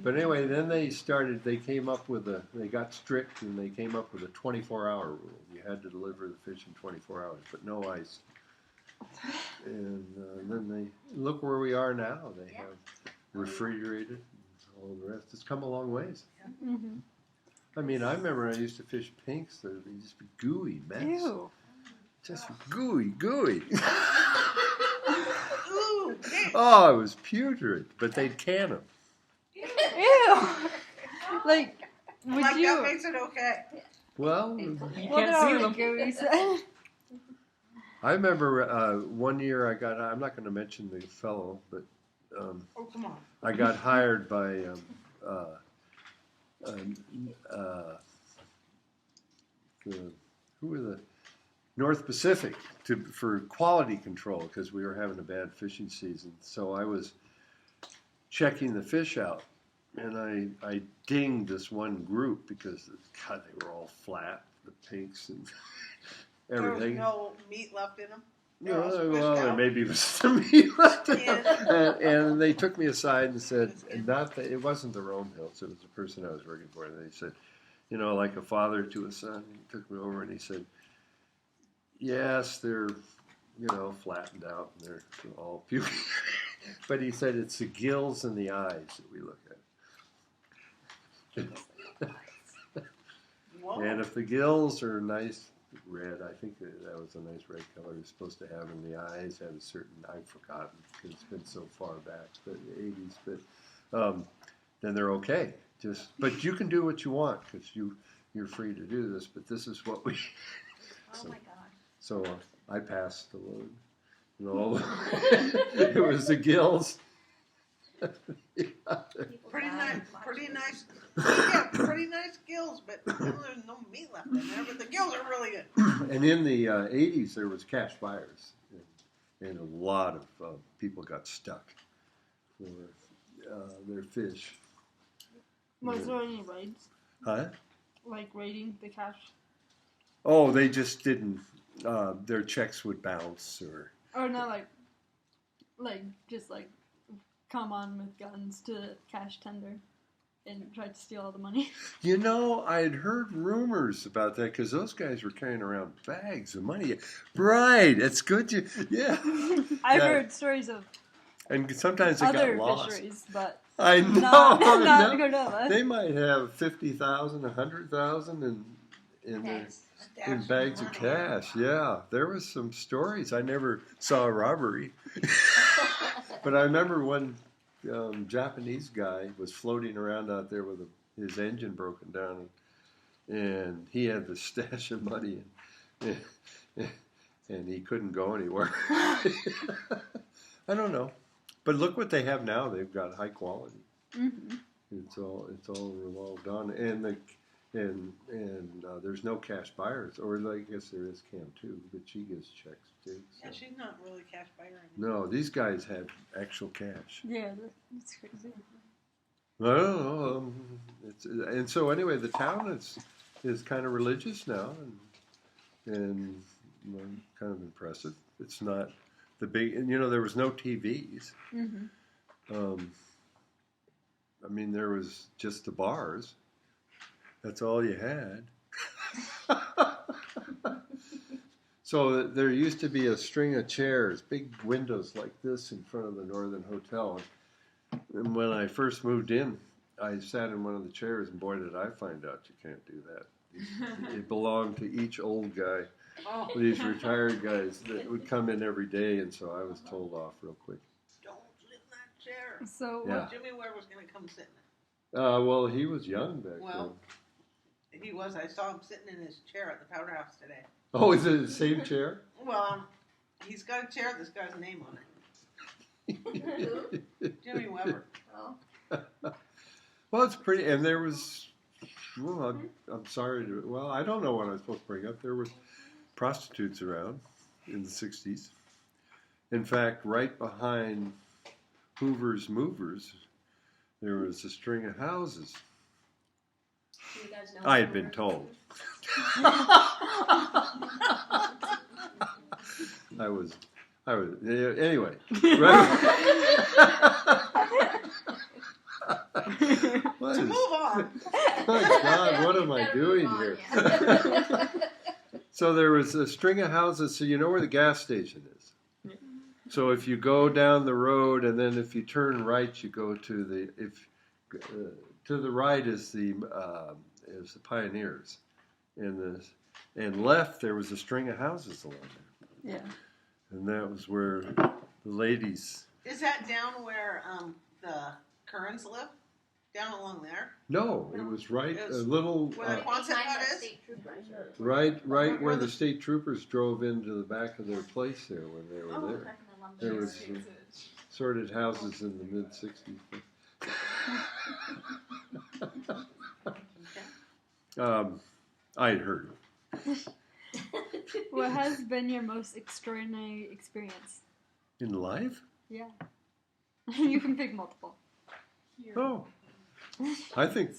But anyway, then they got strict and they came up with a 24-hour rule. You had to deliver the fish in 24 hours, but no ice. And then look where we are now. They have refrigerated and all the rest. It's come a long ways. Mm-hmm. I mean, I remember I used to fish pinks. They used to be gooey mess. Ew. Just gooey. Ooh, Oh, it was putrid, but they'd can them. Ew. Like, would like you? that makes it okay. Well, You Well, can't they're see them. already gooey, so- I remember one year I'm not going to mention the fellow, but Oh, come on. I got hired by who were the North Pacific for quality control because we were having a bad fishing season. So I was checking the fish out, and I dinged this one group because God, they were all flat, the pinks and everything. There was no meat left in them. No, They're all well, squished there out. maybe was some meat left in them. Yeah. And they took me aside and said, it wasn't the Rome Hills, it was the person I was working for. And they said, like a father to a son, he took me over and he said, yes, they're, flattened out and they're all puking. But he said it's the gills and the eyes that we look at. Whoa. And if the gills are nice red, I think that was a nice red color you're supposed to have, and the eyes had a certain, I've forgotten because it's been so far back, but the 80s, but then they're okay. But you can do what you want because you're free to do this, but this is what we. Oh my god. So I passed the load. It was the gills. Pretty nice. Yeah, pretty nice gills, but there's no meat left in there. But the gills are really good. And in the 80s, there was cash buyers, and a lot of people got stuck for their fish. Was there any raids? Huh? Like raiding the cash? Oh, they just didn't. Their checks would bounce, Or not like just like come on with guns to the cash tender and try to steal all the money. I had heard rumors about that because those guys were carrying around bags of money. Right, it's good. Yeah. I've Yeah. heard stories of And sometimes they other got lost. fisheries, but I know. Not I know. Cordova. They might have 50,000, 100,000 in Thanks. in bags of cash. Yeah, there was some stories. I never saw a robbery, but I remember one Japanese guy was floating around out there with his engine broken down, and he had the stash of money, and he couldn't go anywhere. I don't know, but look what they have now. They've got high quality. Mm-hmm. It's all well done, and there's no cash buyers, or I guess there is Cam too, but she gives checks too. So. Yeah, she's not really a cash buyer anymore. No, these guys had actual cash. Yeah, that's crazy. I don't know. And so anyway, the town is kind of religious now, and kind of impressive. It's not the big, and there was no TVs. Mm-hmm. I mean, there was just the bars. That's all you had. So there used to be a string of chairs, big windows like this in front of the Northern Hotel. And when I first moved in, I sat in one of the chairs, and boy, did I find out you can't do that. It belonged to each old guy. Oh. These retired guys that would come in every day, and so I was told off real quick. Don't sit in that chair. So Yeah. Jimmy Ware was going to come sit in Well, he was young back Well, it. He was. I saw him sitting in his chair at the powder house today. then. Oh, is it the same chair? Well, he's got a chair that's got his name on it. Jimmy Weber. Oh. Well, it's pretty, and there was. Well, I'm sorry to. Well, I don't know what I was supposed to bring up. There were prostitutes around in the '60s. In fact, right behind Hoover's Movers, there was a string of houses. Do you guys know I had who been we're- told. I was. Anyway. What is, Move on. my God, what am I Better doing move on, here? yeah. So there was a string of houses, so you know where the gas station is. So if you go down the road, and then if you turn right, you go to to the right is the Pioneers, and left there was a string of houses along there, yeah. and that was where the ladies. Is that down where the Currens live? Down along there? No, it was right It was a little. where the Behind Quonset hut the is? state troopers. Right where Where the the- state troopers drove into the back of their place there when they were Oh, there. back in the lumber There yard. was sorted houses in the mid '60s. I'd heard. What has been your most extraordinary experience? In life? Yeah. You can pick multiple. Oh, I think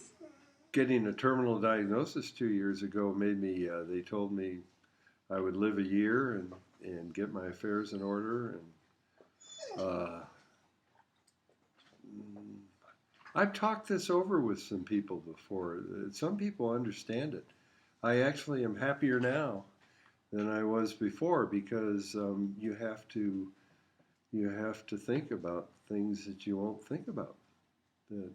getting a terminal diagnosis 2 years ago made me. They told me I would live a year and get my affairs in order, and I've talked this over with some people before. Some people understand it. I actually am happier now than I was before because you have to think about things that you won't think about. That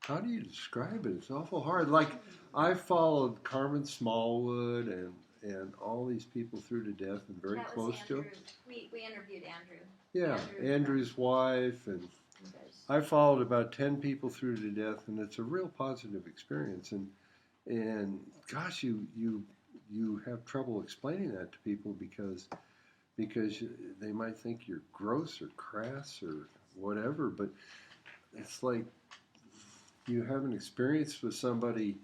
how do you describe it? It's awful hard. Like I followed Carmen Smallwood and all these people through to death and very That was close to Andrew. them. We interviewed Andrew. Yeah, Andrew's wife, and You guys- I followed about 10 people through to death, and it's a real positive experience. And gosh, you have trouble explaining that to people because they might think you're gross or crass or whatever, but it's like you have an experience with somebody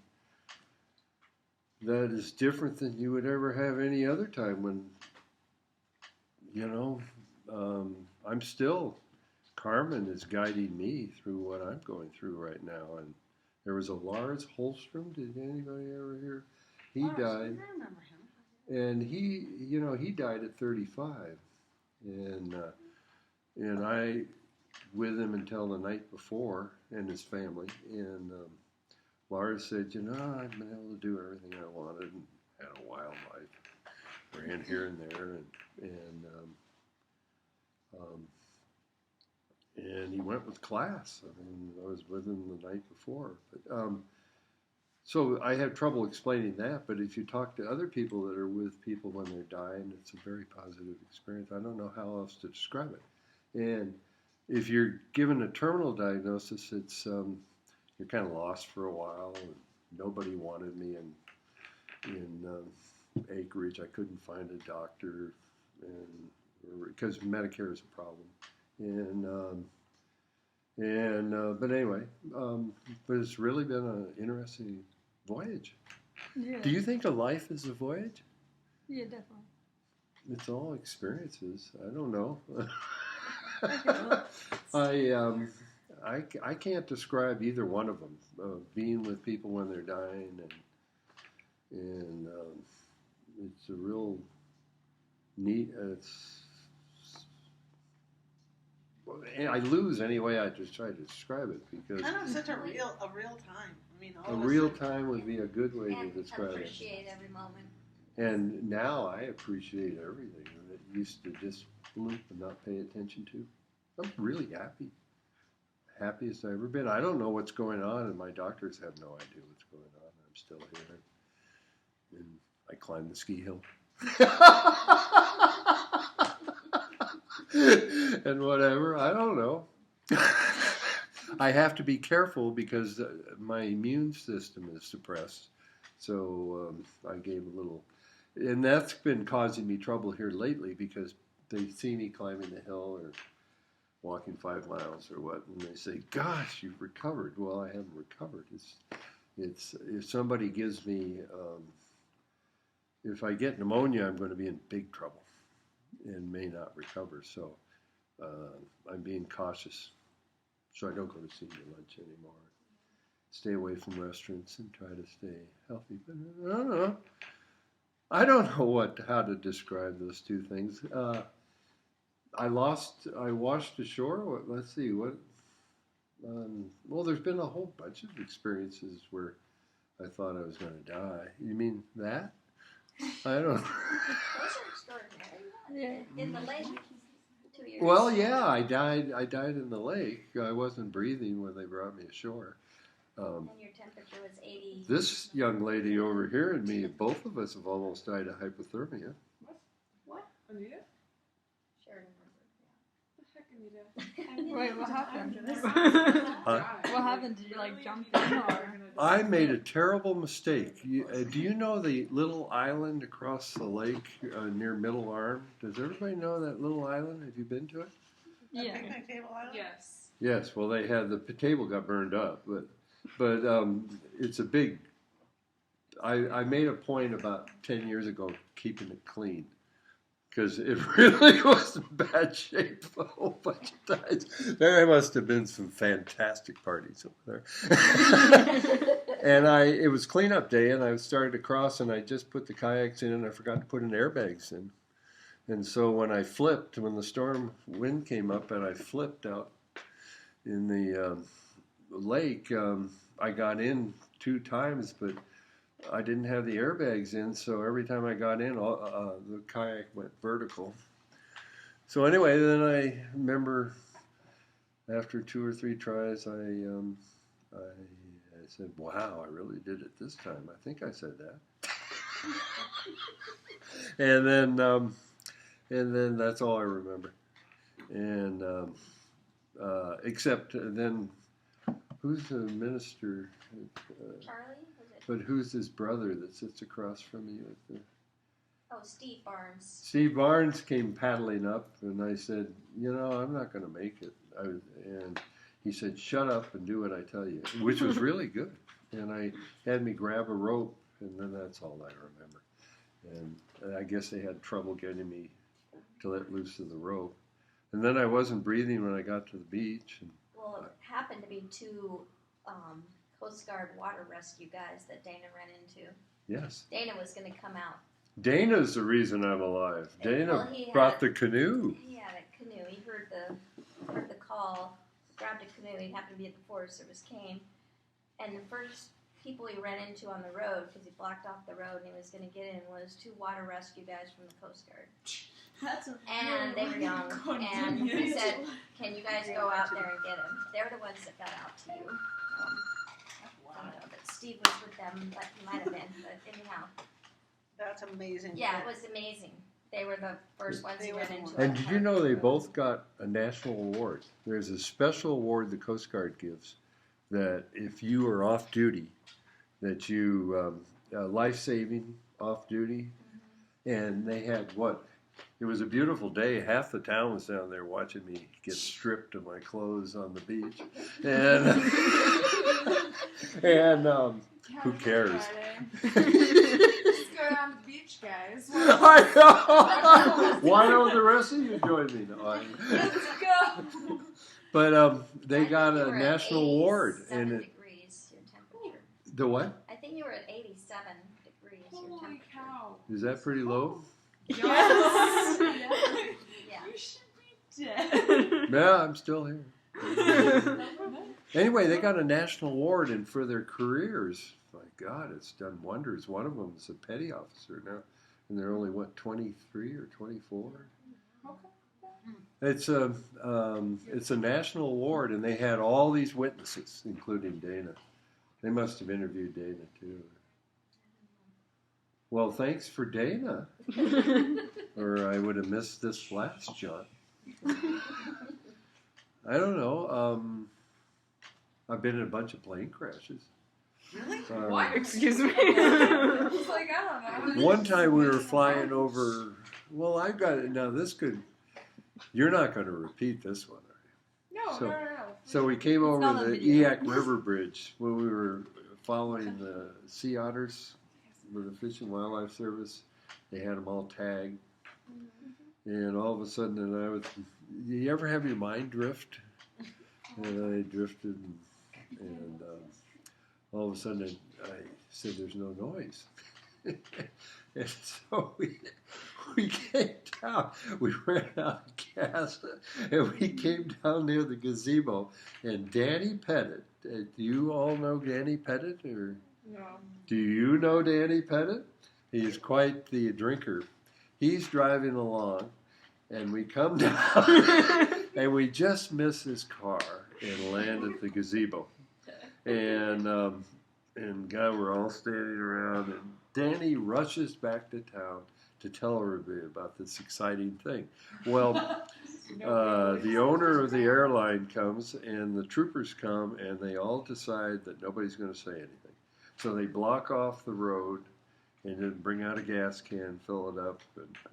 that is different than you would ever have any other time when, I'm still, Carmen is guiding me through what I'm going through right now. And there was a Lars Holstrom. Did anybody ever hear? He Lars, died. I remember him. And he died at 35. And I with him until the night before and his family. And Lars said, I've been able to do everything I wanted and had a wild life. Ran here and there. and he went with class. I mean, I was with him the night before. But, so I have trouble explaining that, but if you talk to other people that are with people when they're dying, it's a very positive experience. I don't know how else to describe it. And if you're given a terminal diagnosis, it's you're kind of lost for a while. And nobody wanted me in Acreage. I couldn't find a doctor, because Medicare is a problem. But anyway, but it's really been an interesting voyage. Yeah. Do you think a life is a voyage? Yeah, definitely. It's all experiences. I don't know. Okay. I can't describe either one of them. Being with people when they're dying, and it's a real neat. I lose any way I just try to describe it, because Kind of such a real time. I mean, a all real time would be a good way to And describe it. appreciate every moment. And now I appreciate everything that used to just bloop and not pay attention to. I'm really happy. Happiest I've ever been. I don't know what's going on, and my doctors have no idea what's going on. I'm still here. And I climbed the ski hill. And whatever. I don't know. I have to be careful because my immune system is suppressed. So I gave a little... And that's been causing me trouble here lately, because they see me climbing the hill or walking 5 miles or what, and they say, "Gosh, you've recovered." Well, I haven't recovered. It's if somebody gives me, if I get pneumonia, I'm going to be in big trouble and may not recover. So I'm being cautious, so I don't go to senior lunch anymore. Stay away from restaurants and try to stay healthy. But I don't know how to describe those two things. I washed ashore. Let's see what. Well, there's been a whole bunch of experiences where I thought I was going to die. You mean that? I don't know. Those are extraordinary. Yeah. In the lake, 2 years. Well, yeah, I died in the lake. I wasn't breathing when they brought me ashore. And your temperature was 80. This young lady over here and me, both of us have almost died of hypothermia. What? Anita? Sure. The heck, Anita? Wait, what happened? Huh? What happened? Did you like jump in or? I made a terrible mistake. Do you know the little island across the lake near Middle Arm? Does everybody know that little island? Have you been to it? The Yeah. picnic table island? Yes. Yes. Well, they had the table got burned up, but it's a big. I made a point about 10 years ago keeping it clean, because it really was in bad shape a whole bunch of times. There must have been some fantastic parties over there. And it was cleanup day, and I started to cross, and I just put the kayaks in, and I forgot to put in airbags in. And so when I flipped, when the storm wind came up, and I flipped out in the lake, I got in 2 times, but I didn't have the airbags in, so every time I got in, the kayak went vertical. So anyway, then I remember after 2 or 3 tries, I said, "Wow, I really did it this time." I think I said that. and then that's all I remember. And except then, who's the minister? Charlie? Was it? But who's his brother that sits across from you? Oh, Steve Barnes. Steve Barnes came paddling up, and I said, "I'm not going to make it." And he said, "Shut up and do what I tell you," which was really good. And I had me grab a rope, and then that's all I remember. And I guess they had trouble getting me to let loose of the rope. And then I wasn't breathing when I got to the beach. And Well, it happened to be 2 Coast Guard water rescue guys that Dana ran into. yes, Dana was going to come out. Dana's the reason I'm alive. Dana Well, he brought had- the canoe. He had a canoe. He heard the call, grabbed a canoe. He happened to be at the Forest Service, came, and the first people he ran into on the road, because he blocked off the road and he was going to get in, was 2 water rescue guys from the Coast Guard. That's a and they were young. And he said, "Can you guys go out there and get him?" They're the ones that got out to you. I don't know that Steve was with them, but he might have been. But anyhow, That's amazing. yeah, it was amazing. They were the first ones he ran into. And did you know they both got a national award? There's a special award the Coast Guard gives that if you are off duty, that you life-saving off duty, and they had what? It was a beautiful day. Half the town was down there watching me get stripped of my clothes on the beach, and who cares? Just go down to the beach, guys. I know. Why don't the rest of you join me? No, Let's go. but they I got think you a were at national award, 87 and degrees your temperature. the what? I think you were at 87 degrees your Holy temperature. cow. Is that pretty low? Yes. Yeah. You should be dead. Yeah, I'm still here. Anyway, they got a national award, and for their careers, my God, it's done wonders. One of them is a petty officer now, and they're only, 23 or 24? It's a national award, and they had all these witnesses, including Dana. They must have interviewed Dana, too. Well, thanks for Dana, or I would have missed this last John. I don't know. I've been in a bunch of plane crashes. Really? What? Excuse me. It's like, I don't know. One time we were flying over. Well, I got it. Now this could. You're not going to repeat this one, are No, So- no. So we came It's not over on the video. Eyak River Bridge when we were following the sea otters with the Fish and Wildlife Service. They had them all tagged, and all of a sudden, and I was. You ever have your mind drift? And I drifted, and all of a sudden, I said, "There's no noise." And so we came down. We ran out of gas, and we came down near the gazebo. And Danny Pettit, do you all know Danny Pettit, or No. do you know Danny Pettit? He's quite the drinker. He's driving along, and we come down, and we just miss his car and land at the gazebo. And God, we're all standing around, and Danny rushes back to town to tell everybody about this exciting thing. Well, the owner of the airline comes, and the troopers come, and they all decide that nobody's going to say anything. So they block off the road, and then bring out a gas can, fill it up,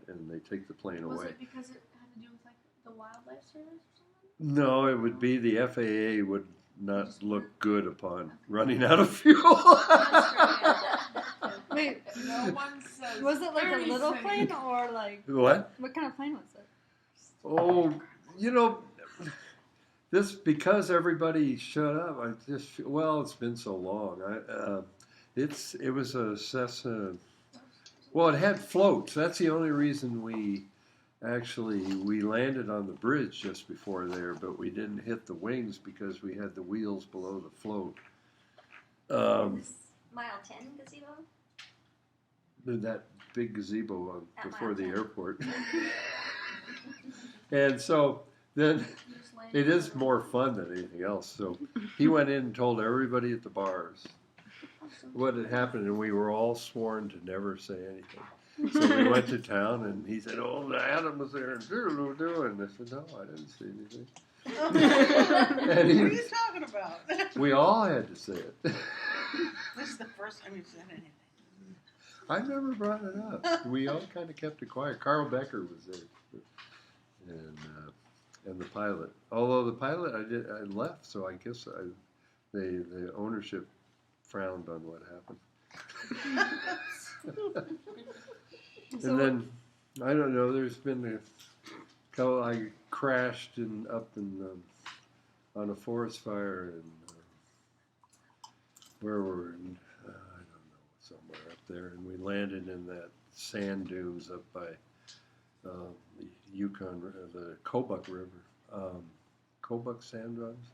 and they take the plane Was away. it because it had to do with like the wildlife service or something? No, it would be the FAA would not look good upon running out of fuel. Wait, No one says. was it like a 30 little seconds. plane or like What? what kind of plane was it? Oh, you know, this because everybody shut up. I just well, it's been so long. It was a Cessna. Well, it had floats. That's the only reason we landed on the bridge just before there, but we didn't hit the wings because we had the wheels below the float. This Mile 10 gazebo? That big gazebo At before Mile the 10. airport. And so then it is more fun than anything else. So he went in and told everybody at the bars what had happened, and we were all sworn to never say anything. So we went to town, and he said, "Oh, Adam was there, and and I said, "No, I didn't say anything." What And are you talking about? we all had to say it. This is the first time you've said anything. I never brought it up. We all kind of kept it quiet. Carl Becker was there, and the pilot. Although the pilot, I left, so I guess the ownership frowned on what happened. So And then I don't know. There's been a couple. I crashed on a forest fire, and where were we? I don't know, somewhere up there, and we landed in that sand dunes up by the Yukon, the Kobuk River, Kobuk sand dunes.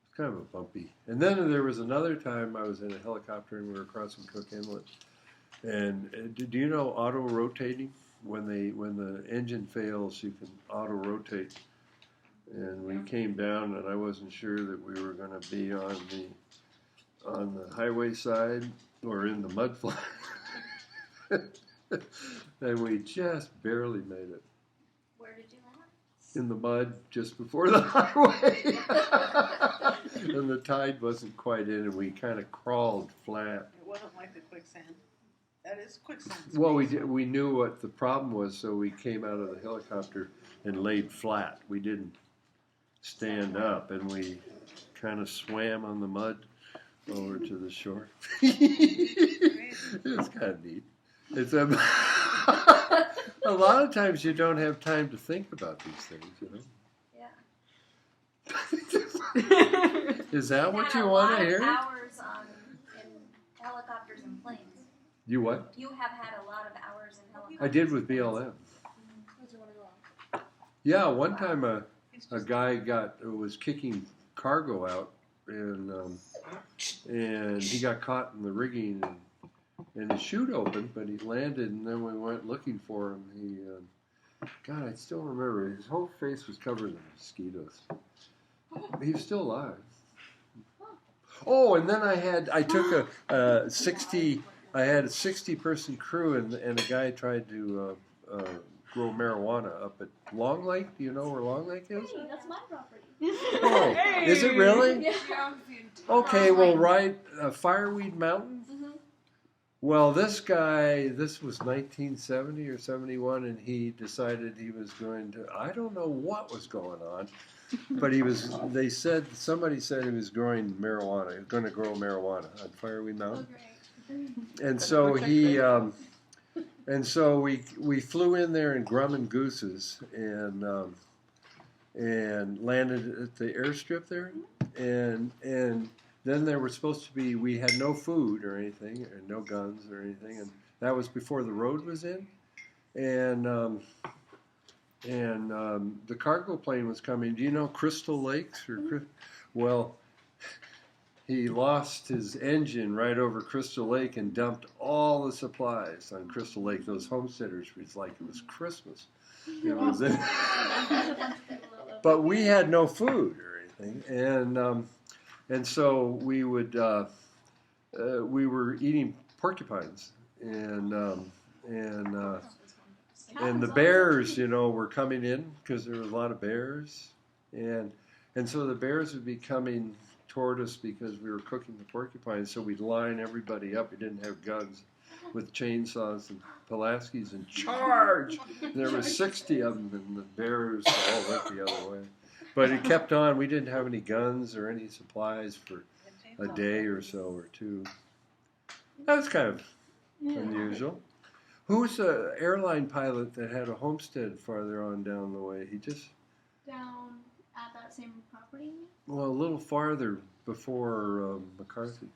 It's kind of a bumpy. And then there was another time I was in a helicopter and we were crossing Cook Inlet. And do you know auto rotating? when the engine fails, you can auto rotate. And we came down, and I wasn't sure that we were going to be on the highway side or in the mud flat. And we just barely made it. Where did you land? In the mud just before the highway. And the tide wasn't quite in, and we kind of crawled flat. It wasn't like the quicksand. That is quicksand. Well, we knew what the problem was, so we came out of the helicopter and laid flat. We didn't stand up, and we kind of swam on the mud over to the shore. It's kind of neat. It's a lot of times you don't have time to think about these things, you know. Yeah. Is that what you Had a want lot to of hear? hours in helicopters and planes. You what? You have had a lot of hours in helicopters. I did with BLM. Yeah, one time a guy was kicking cargo out, and he got caught in the rigging, and his chute opened, but he landed, and then we went looking for him. God, I still remember, his whole face was covered in mosquitoes. He was still alive. Oh, and then I took a 60-person crew, and a guy tried to grow marijuana up at Long Lake. Do you know where Long Lake is? Hey, that's my property. Oh, is it really? Yeah. Okay, well, right, Fireweed Mountain. Mm-hmm. Well, this was 1970 or 71, and he decided he was going to, I don't know what was going on, but somebody said he was growing marijuana, he was going to grow marijuana on Fireweed Mountain. Oh, great. And so we flew in there in Grumman Gooses and landed at the airstrip there, and then there were supposed to be, we had no food or anything, and no guns or anything, and that was before the road was in, and the cargo plane was coming. Do you know Crystal Lakes? Well, he lost his engine right over Crystal Lake and dumped all the supplies on Crystal Lake. Those homesteaders was like it was Christmas. It was but we had no food or anything, and so we were eating porcupines, and the bears, were coming in because there were a lot of bears, and so the bears would be coming toward us because we were cooking the porcupines. So we'd line everybody up. We didn't have guns, with chainsaws and Pulaskis, and charge. There were 60 of them, and the bears all went the other way. But it kept on. We didn't have any guns or any supplies for a day or so or two. That was kind of unusual. Who's the airline pilot that had a homestead farther on down the way? He just... Down at that same property? Well, a little farther before McCarthy.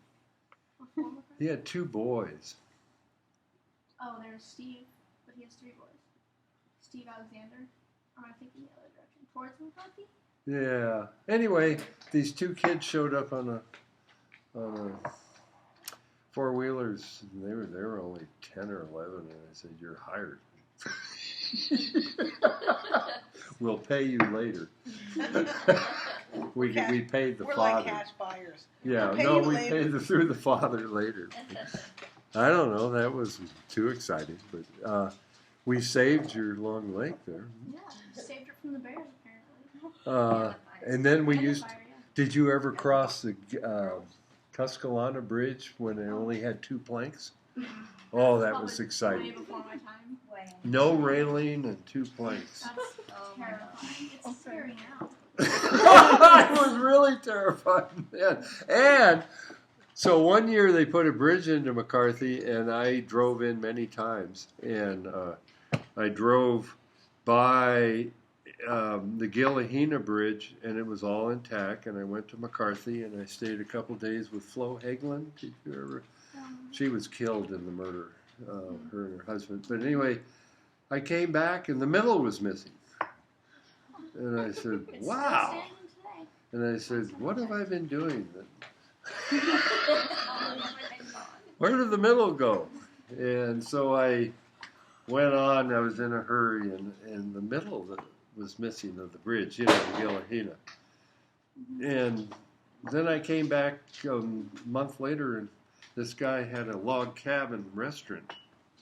Before McCarthy? He had 2 boys. Oh, there's Steve, but he has 3 boys. Steve Alexander. Or am I thinking the other direction? Towards McCarthy? Yeah. Anyway, these 2 kids showed up on a 4-wheelers. And they were only 10 or 11, and I said, "You're hired. We'll pay you later." we paid the We're father. like cash buyers. Yeah, we paid through the father later. I don't know. That wasn't too exciting, but we saved your Long Lake there. Yeah, saved her from the bears, apparently. And then we And the used. fire, yeah. Did you ever cross the Tuscaloosa Bridge when it only had 2 planks? Oh, that was Way exciting. before my time. No railing and 2 planks. That's terrifying. It's scary now. It was really terrifying then. And so one year they put a bridge into McCarthy, and I drove in many times. And I drove by the Gillahena Bridge, and it was all intact. And I went to McCarthy, and I stayed a couple days with Flo Hagelin. Did you ever? She was killed in the murder, her and her husband. But anyway, I came back, and the middle was missing. And I said, It's "Wow." still standing today. And I said, "What have I been doing? Where did the middle go?" And so I went on. I was in a hurry, and the middle that was missing of the bridge, Gillahina. And then I came back a month later, and this guy had a log cabin restaurant.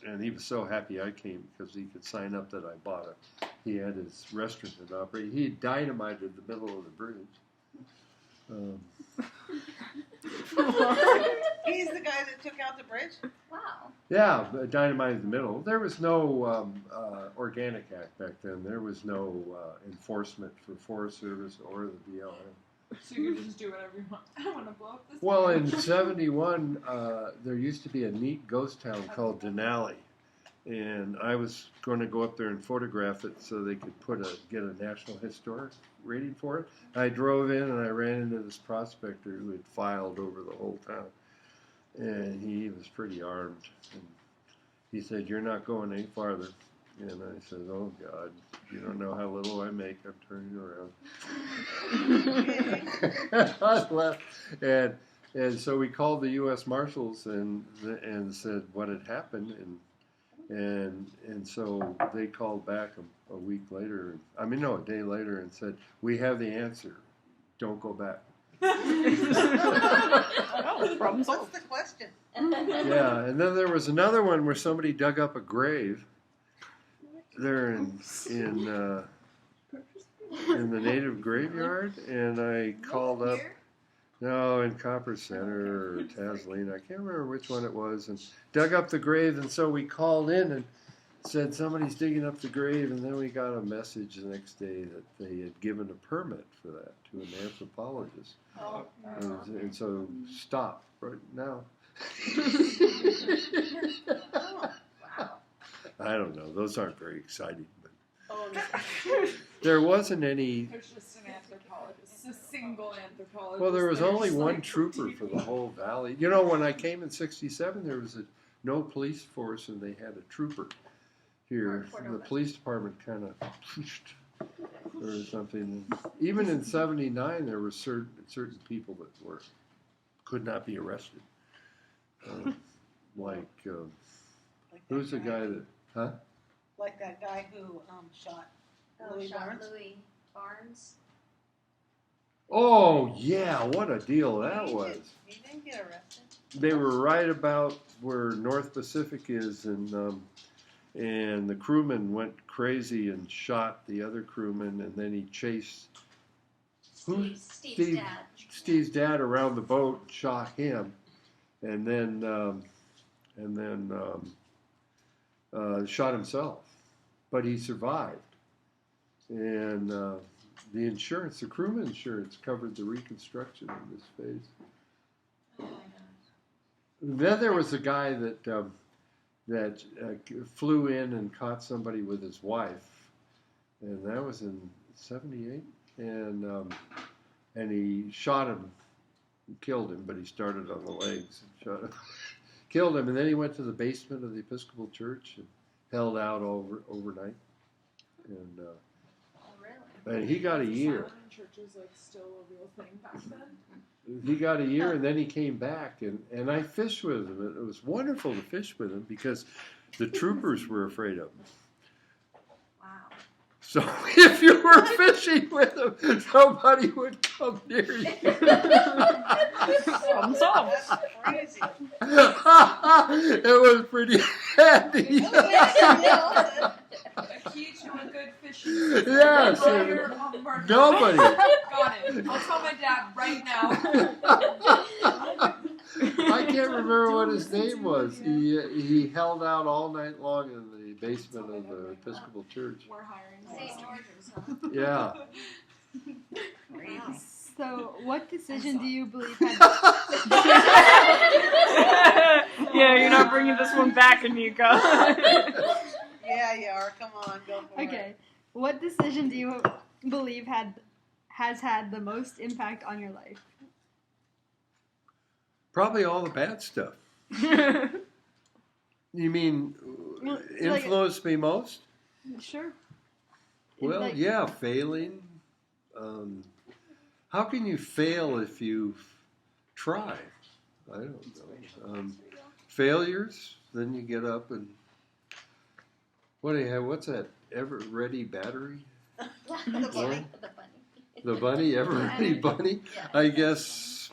And he was so happy I came because he could sign up that I bought it. He had his restaurant and operate. He dynamited the middle of the bridge. He's the guy that took out the bridge? Wow. Yeah, dynamited the middle. There was no Organic Act back then. There was no enforcement for Forest Service or the BLM. So you can just do whatever you want. I want to blow up this. Well, in bridge. '71, there used to be a neat ghost town called Denali, and I was going to go up there and photograph it so they could get a National Historic rating for it. I drove in and I ran into this prospector who had filed over the whole town, and he was pretty armed. And he said, "You're not going any farther." And I said, "Oh God, you don't know how little I make. I'm turning around." I left, and so we called the U.S. Marshals and said what had happened, and so they called back a week later. A day later, and said, "We have the answer. Don't go back." Oh, problem solved. What's the question? Yeah, and then there was another one where somebody dug up a grave there in the native graveyard, and I called up. No, in Copper Center or Taslina, I can't remember which one it was, and dug up the grave, and so we called in and said somebody's digging up the grave, and then we got a message the next day that they had given a permit for that to an anthropologist, Oh, and so stop right now. I don't know. Those aren't very exciting, but there wasn't any. There's just an anthropologist, a single anthropologist. Well, there was They're only just one like, trooper for the whole valley. You know, when I came in '67, there was no police force, and they had a trooper here. The police department kind of pushed or something. Even in '79, there were certain people that could not be arrested. Like Who's the guy that? Huh? Like that guy who shot Louis Barnes? Louis Barnes. Oh yeah, what a deal that was! He didn't get arrested. They were right about where North Pacific is, and the crewman went crazy and shot the other crewman, and then he chased Steve's dad around the boat, and shot him, and then shot himself, but he survived, and the crewman insurance covered the reconstruction of this phase. Oh my gosh. Then there was a guy that flew in and caught somebody with his wife, and that was in '78, and he shot him, killed him, but he started on the legs and shot him. Killed him, and then he went to the basement of the Episcopal Church and held out overnight, and he got a year. Church is like still a real thing back then. He got a year, and then he came back, and I fished with him. It was wonderful to fish with him because the troopers were afraid of him. Wow. So if you were fishing with him, nobody would come near you. Problem solved. That's crazy. It was pretty handy. A key to a good fishing. Yes. Nobody. Got it. I'll tell my dad right now. I can't remember what his name was. He held out all night long in the basement of the Episcopal Church. We're hiring St. George's, huh? Yeah. Crazy. So, what decision do you believe had... Yeah, you're not bringing this one back, Anika. Yeah, you are. Come on, go for it. Okay. What decision do you believe has had the most impact on your life? Probably all the bad stuff. You mean Well, influenced me most? Sure. Well, Like- yeah, failing. How can you fail if you try? I don't know. Failures, then you get up and What do you have? What's that? Ever Ready battery? The bunny. bunny. The bunny, Ever Ready bunny? Yeah. I guess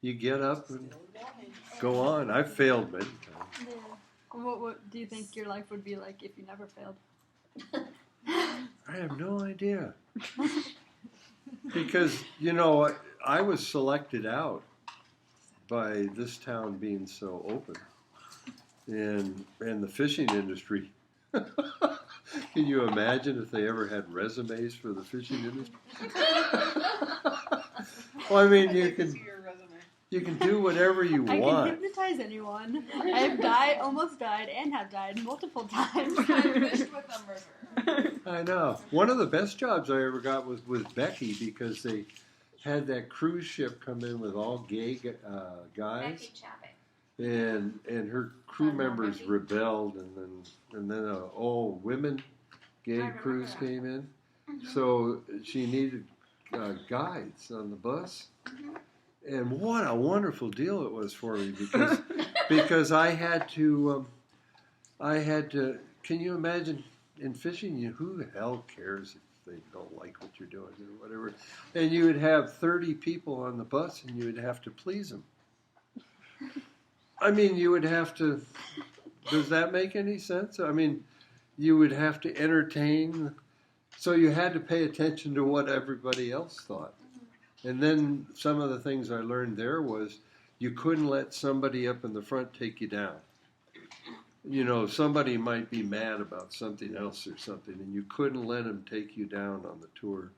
you get up and go on. I've failed many times. Yeah. What do you think your life would be like if you never failed? I have no idea. Because, you know, I was selected out by this town being so open. And the fishing industry. Can you imagine if they ever had resumes for the fishing industry? Well, I mean, I'd you like to can see your resume. you can do whatever you I can want. hypnotize anyone. I've died, almost died, and have died multiple times. I fished with them, River. I know. One of the best jobs I ever got was with Becky because they had that cruise ship come in with all gay guys. Becky Chapek. And her crew Oh, no, members Becky. rebelled, and then a all women gay remember cruise that. came in, so she needed guides on the bus, and what a wonderful deal it was for me because I had to. Can you imagine in fishing? Who the hell cares if they don't like what you're doing or whatever? And you would have 30 people on the bus, and you would have to please them. I mean, you would have to. Does that make any sense? I mean, you would have to entertain. So you had to pay attention to what everybody else thought. And then some of the things I learned there was you couldn't let somebody up in the front take you down. You know, somebody might be mad about something else or something, and you couldn't let them take you down on the tour.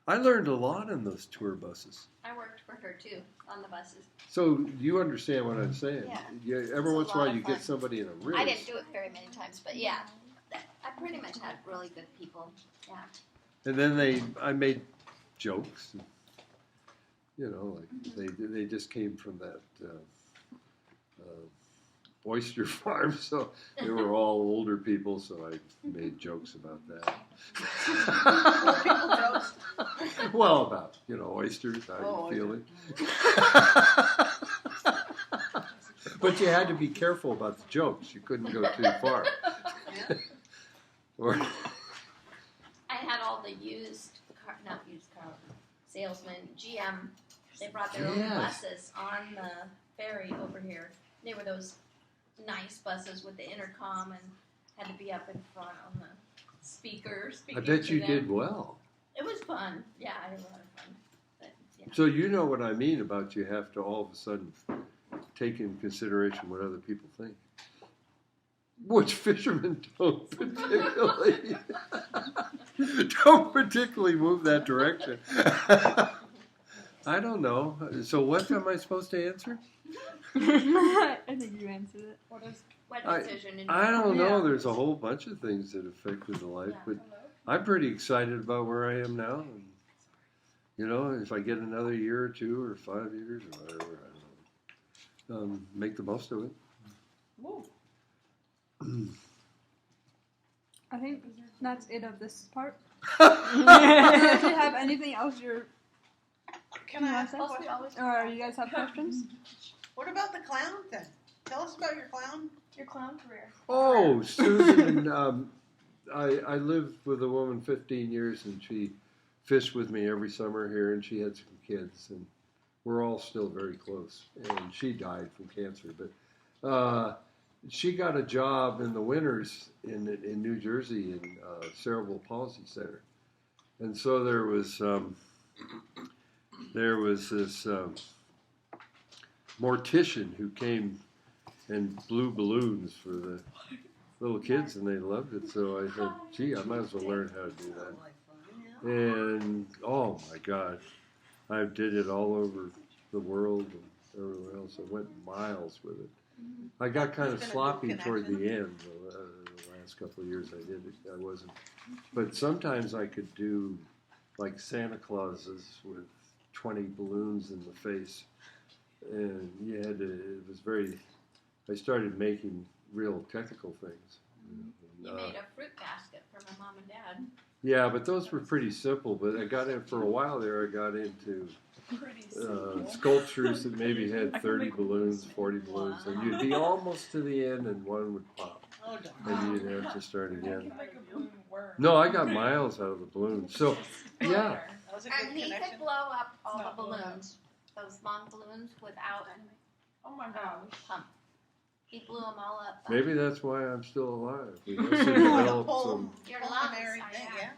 I learned a lot in those tour buses. I worked for her too on the buses. So you understand what I'm saying? Yeah. Every It's a once in a while lot of you get fun. somebody in a race. I didn't do it very many times, but yeah, I pretty much had really good people. Yeah. And then I made jokes. You know, like they just came from that oyster farm, so they were all older people, so I made jokes about that. People jokes. Well, about, oysters, how Oh, you feeling. But you had to be careful about the jokes. You couldn't go too far. Yeah. Or I had all the not used car salesmen, GM. They brought their own Yes. buses on the ferry over here. They were those nice buses with the intercom and had to be up in front on the speaker. I speaking bet to you them. did well. It was fun. Yeah, I had a lot of fun. But, yeah. So you know what I mean about you have to all of a sudden take into consideration what other people think. Which fishermen don't particularly move that direction. I don't know. So what am I supposed to answer? I think you answered it. What is? What I- decision? in I don't know. Yeah. There's a whole bunch of things that affected the life, Yeah. but I'm pretty excited about where I am now. And, if I get another year or 2 or 5 years or whatever, I don't know. Make the most of it. Woo. I think that's it of this part. Unless you have anything else Can I ask a Plus, question? or you guys have questions? What about the clown thing? Tell us about your clown. Your clown career. Oh, Susan, I lived with a woman 15 years, and she fished with me every summer here, and she had some kids, and we're all still very close. And she died from cancer, but she got a job in the winters in New Jersey in Cerebral Palsy Center, and so there was this mortician who came and blew balloons for the little kids, and they loved it. So I said, gee, I might as well learn how to do that. Like fun, yeah. And, oh my God, I did it all over the world and everywhere else. I went miles with it. I got kind of It's been a good sloppy toward the connection. end. The last couple of years I did it. I wasn't. But sometimes I could do like Santa Clauses with 20 balloons in the face. And you had to, it was very, I started making real technical things. You made a fruit basket for my mom and dad. Yeah, but those were pretty simple. But I got in, for a while there, I got into Pretty simple. sculptures that maybe had 30 balloons, 40 balloons, and you'd be almost to the end and one would pop. Oh, darn. and you'd have to start I again. can make a balloon work. No, I got miles out of the balloon. So, yeah. That was a good And he connection. could blow up all It's the not blowing up. balloons, those long balloons, without Oh my gosh. pump. He blew them all up. Maybe that's why I'm still alive. We must have developed some, Your Pulmonary lungs, thing, yeah.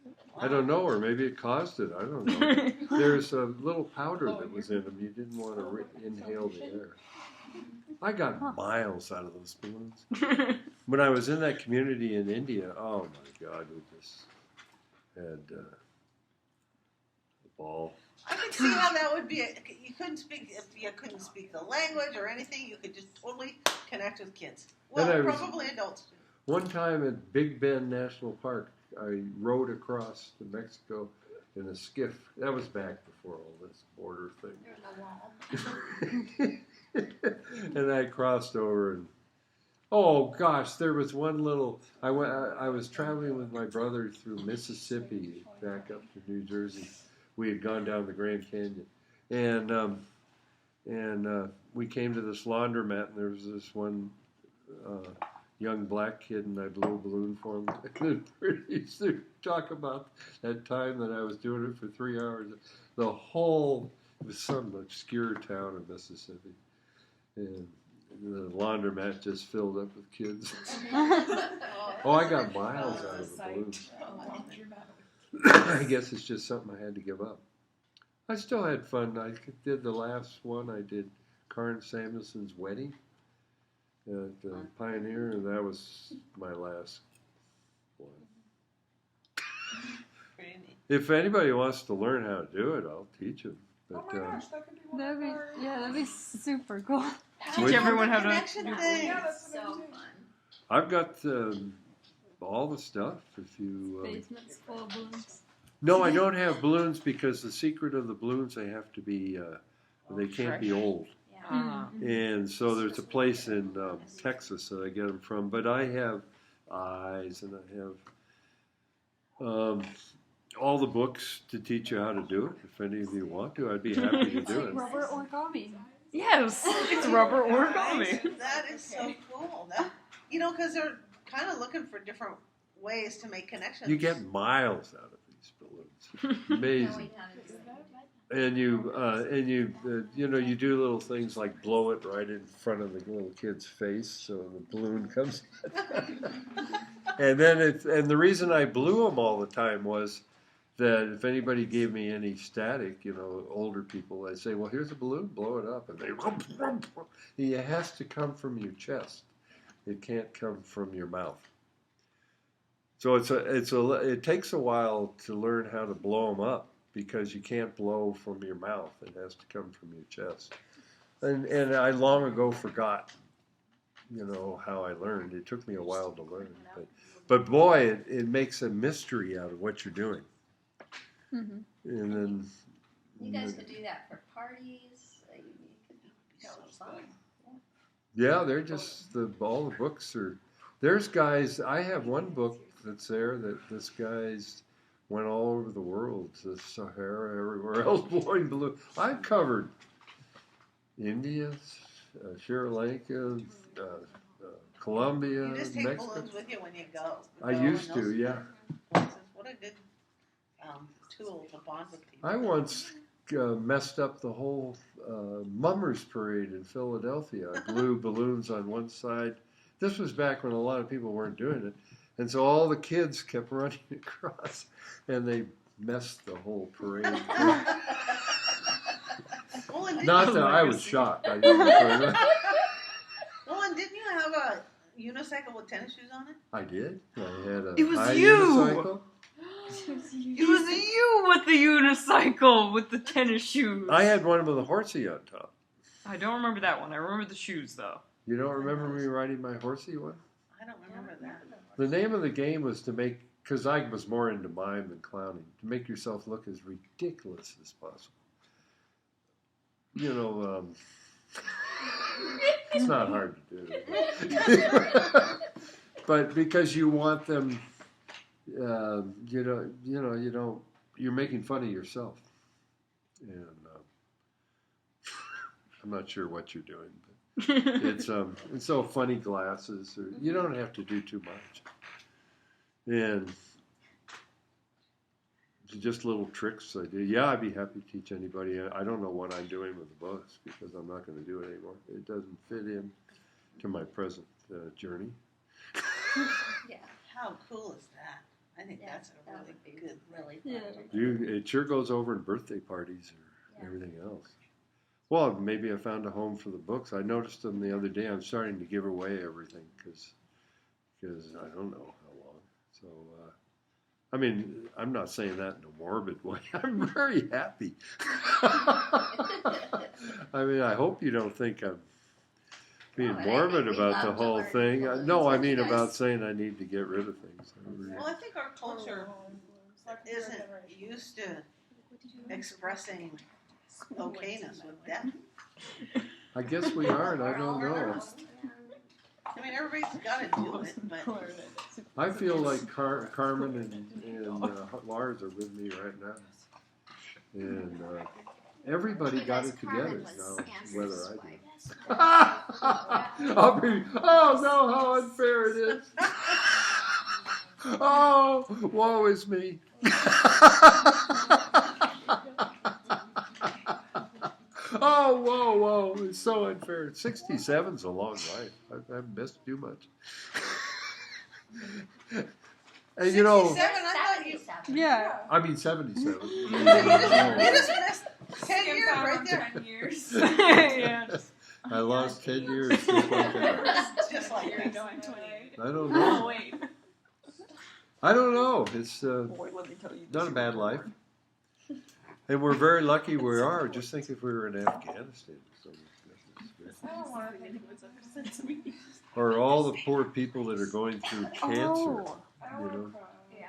yeah. I don't know, or maybe it caused it. I don't know. There's a little powder that was in them. You didn't want to inhale the air. I got miles out of those balloons. When I was in that community in India, oh my God, we just had a ball. I could see how that would be. You couldn't speak if you couldn't speak the language or anything. You could just totally connect with kids. Well, And I was- probably adults too. One time at Big Bend National Park, I rowed across to Mexico in a skiff. That was back before all this border thing. There's a wall. And I crossed over, and oh gosh, there was one little. I was traveling with my brother through Mississippi back up to New Jersey. We had gone down the Grand Canyon, and we came to this laundromat, and there was this one young black kid, and I blew a balloon for him. And pretty soon, talk about that time that I was doing it for 3 hours. The whole, it was some obscure town in Mississippi, and the laundromat just filled up with kids. Oh, I got miles out of the balloons. I guess it's just something I had to give up. I still had fun. I did the last one. I did Karen Samuelson's wedding at Pioneer, and that was my last one. Pretty neat. If anybody wants to learn how to do it, I'll teach them. Oh But my gosh, that could be one That'd of be our... that'd be super cool. Teach everyone how to. Connection thing. Yeah, that's what So I'm doing. fun. I've got all the stuff. If you Basements full of balloons. no, I don't have balloons because the secret of the balloons, they have to be they can't be old. Yeah. Ah. And so there's a place in Texas that I get them from. But I have eyes, and I have all the books to teach you how to do it. If any of you want to, I'd be happy to It's do like it. rubber origami. Yes, it's rubber origami. That is so cool. That, because they're kind of looking for different ways to make connections. You get miles out of these balloons. Amazing. Knowing how to do it. And you do little things like blow it right in front of the little kid's face so the balloon comes. And then and the reason I blew them all the time was that if anybody gave me any static, older people, I'd say, well, here's a balloon, blow it up. And it has to come from your chest. It can't come from your mouth. So it takes a while to learn how to blow them up because you can't blow from your mouth. It has to come from your chest. And I long ago forgot, how I learned. It took me a while to learn. But boy, it makes a mystery out of what you're doing. Mm-hmm. And then You guys could do that for parties. You could be so fun. yeah, they're just all the books are. There's guys. I have one book that's there that this guy's went all over the world, to Sahara, everywhere else, blowing balloons. I've covered India, Sri Lanka, Colombia, You just take Mexico. balloons with you when you go. I Go used in to, those yeah. places. What a good tool to bond with people. I once messed up the whole Mummers Parade in Philadelphia. I blew balloons on one side. This was back when a lot of people weren't doing it. And so all the kids kept running across, and they messed the whole parade. Well, and Not that I was shocked. I didn't know. well, and didn't you have a unicycle with tennis shoes on it? I did. I had a It was high you! unicycle. It was you with the unicycle with the tennis shoes. I had one with a horsey on top. I don't remember that one. I remember the shoes though. You don't remember me riding my horsey one? I don't remember that. The name of the game was to make, because I was more into mime than clowning, to make yourself look as ridiculous as possible. It's not hard to do. But because you want them, you're making fun of yourself. And I'm not sure what you're doing. It's so funny glasses. Or, you don't have to do too much, and just little tricks I do. Yeah, I'd be happy to teach anybody. I don't know what I'm doing with the books because I'm not going to do it anymore. It doesn't fit in to my present journey. Yeah. How cool is that? I think Yeah, that's a that really would be good really Yeah. fun. It sure goes over in birthday parties or Yeah. everything else. Well, maybe I found a home for the books. I noticed them the other day. I'm starting to give away everything because I don't know how long. So, I mean, I'm not saying that in a morbid way. I'm very happy. I mean, I hope you don't think I'm being No, but I morbid think we about love the to whole learn thing. people and No, I stuff. mean You about guys- saying I need to get rid of things. Well, I think our culture isn't used to expressing okayness with death. I guess we are, and I don't know. I mean, everybody's got to do it, but I feel like Carmen and Lars are with me right now. And everybody got it together now, whether I do. Oh no, how unfair it is. Oh, woe is me. Oh, whoa, it's so unfair. 67's a long life. I haven't missed too much. And 67, I thought you... 77. Yeah. I mean 77. You just missed 10 years right there. 10 years. Yeah. I lost 10 years just like that. Just like You're that. going 28. I don't Oh, know. wait. I don't know. It's Boy, let me tell you. not a bad life. And we're very lucky we are. Just think if we were in Afghanistan. So I don't want to think what's ever said to me. or all the poor people that are going through cancer. Oh. I don't You want know? to cry. Yeah.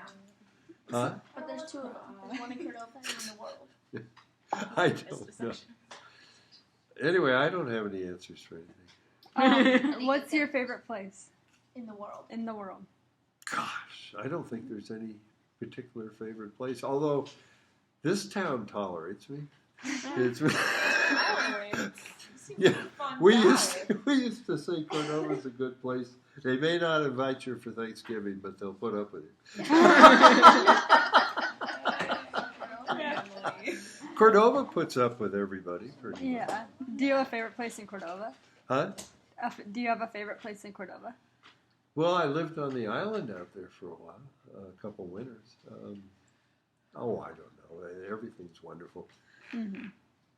Huh? But there's two of them. There's one in Cordova and one in the world. I don't know. Anyway, I don't have any answers for anything. What's your favorite place In the world. in the world? Gosh, I don't think there's any particular favorite place. Although this town tolerates me. It's yeah. We used to say Cordova's a good place. They may not invite you for Thanksgiving, but they'll put up with it. Cordova puts up with everybody. Pretty much. Yeah. Do you have a favorite place in Cordova? Huh? Do you have a favorite place in Cordova? Well, I lived on the island out there for a while, a couple winters. I don't know. Everything's wonderful. Mm-hmm.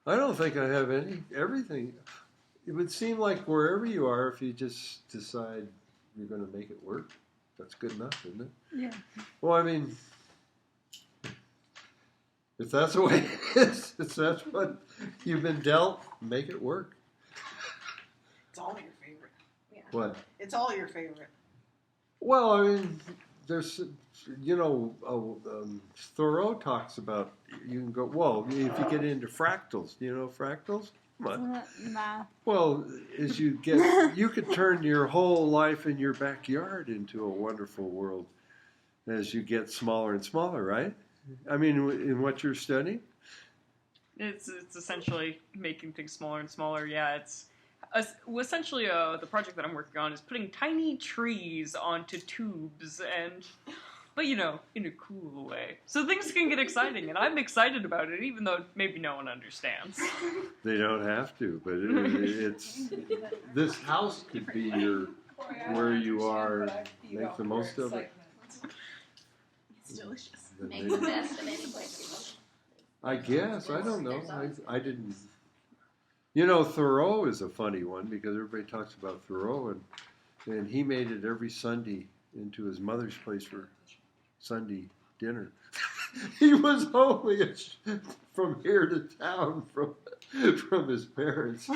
I don't think I have everything. It would seem like wherever you are, if you just decide you're going to make it work, that's good enough, isn't it? Yeah. Well, I mean, if that's the way it is, if that's what you've been dealt, make it work. It's all your favorite. What? It's all your favorite. Well, I mean, there's, Thoreau talks about, you can go, well, if you get into fractals, you know fractals? What? Isn't it math? Well, as you get, you could turn your whole life in your backyard into a wonderful world as you get smaller and smaller, right? I mean, in what you're studying? It's essentially making things smaller and smaller. Yeah, it's essentially the project that I'm working on is putting tiny trees onto tubes, but in a cool way. So things can get exciting, and I'm excited about it, even though maybe no one understands. They don't have to, but it's this house could be where you are. Make the most of it. It's delicious. Make the best of any place you I guess. I don't know. I didn't. Thoreau is a funny one because everybody talks about Thoreau, and he made it every Sunday into his mother's place for Sunday dinner. He was only from here to town from his parents.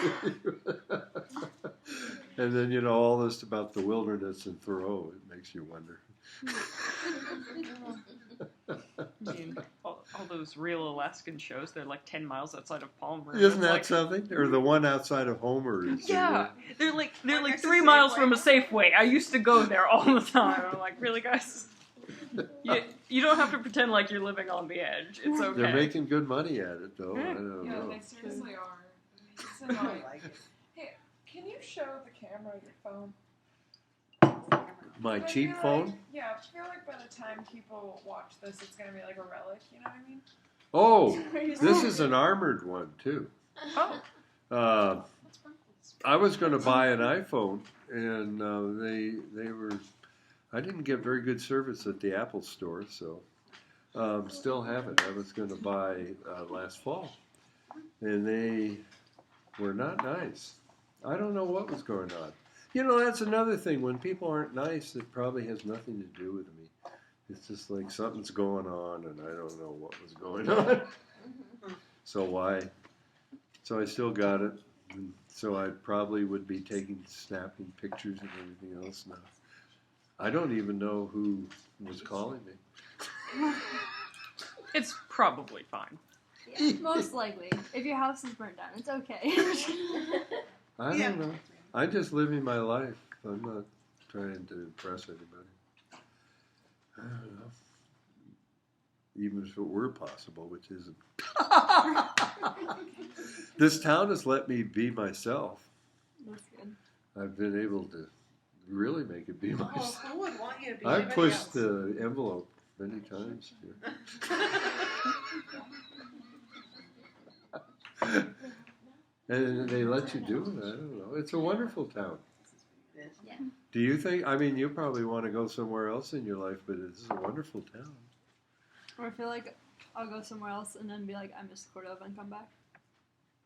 And then, all this about the wilderness and Thoreau, it makes you wonder. I mean, all those real Alaskan shows, they're like 10 miles outside of Palmer. Isn't that like, something? Or the one outside of Homer is. Yeah, they're like next to 3 miles Safeway. from a Safeway. I used to go there all the time. I'm like, really, guys? You don't have to pretend like you're living on the edge. It's okay. They're making good money at it, though. Yeah. I don't Yeah, know. they seriously are. It's I annoying. like it. Can you show the camera your phone? My I cheap feel phone? Like, yeah, I feel like by the time people watch this, it's gonna be like a relic. You know what I mean? Oh, this is an armored one too. Oh. I was going to buy an iPhone, and they were. I didn't get very good service at the Apple store, so still haven't. I was going to buy last fall, and they were not nice. I don't know what was going on. You know, that's another thing. When people aren't nice, it probably has nothing to do with me. It's just like something's going on, and I don't know what was going on. So why? So I still got it. And so I probably would be snapping pictures and everything else now. I don't even know who was calling me. It's probably fine. Most likely. If your house is burnt down, it's okay. I don't know. I'm just living my life. I'm not trying to impress anybody. I don't know. Even if it were possible, which isn't. This town has let me be myself. That's good. I've been able to really make it be myself. Who would want you to be I've anybody pushed else? the envelope many times here. And they let you do it. I don't know. It's a wonderful town. Yes. Yeah. Do you think? I mean, you probably want to go somewhere else in your life, but it's a wonderful town. Or I feel like I'll go somewhere else and then be like, I miss Cordova and come back.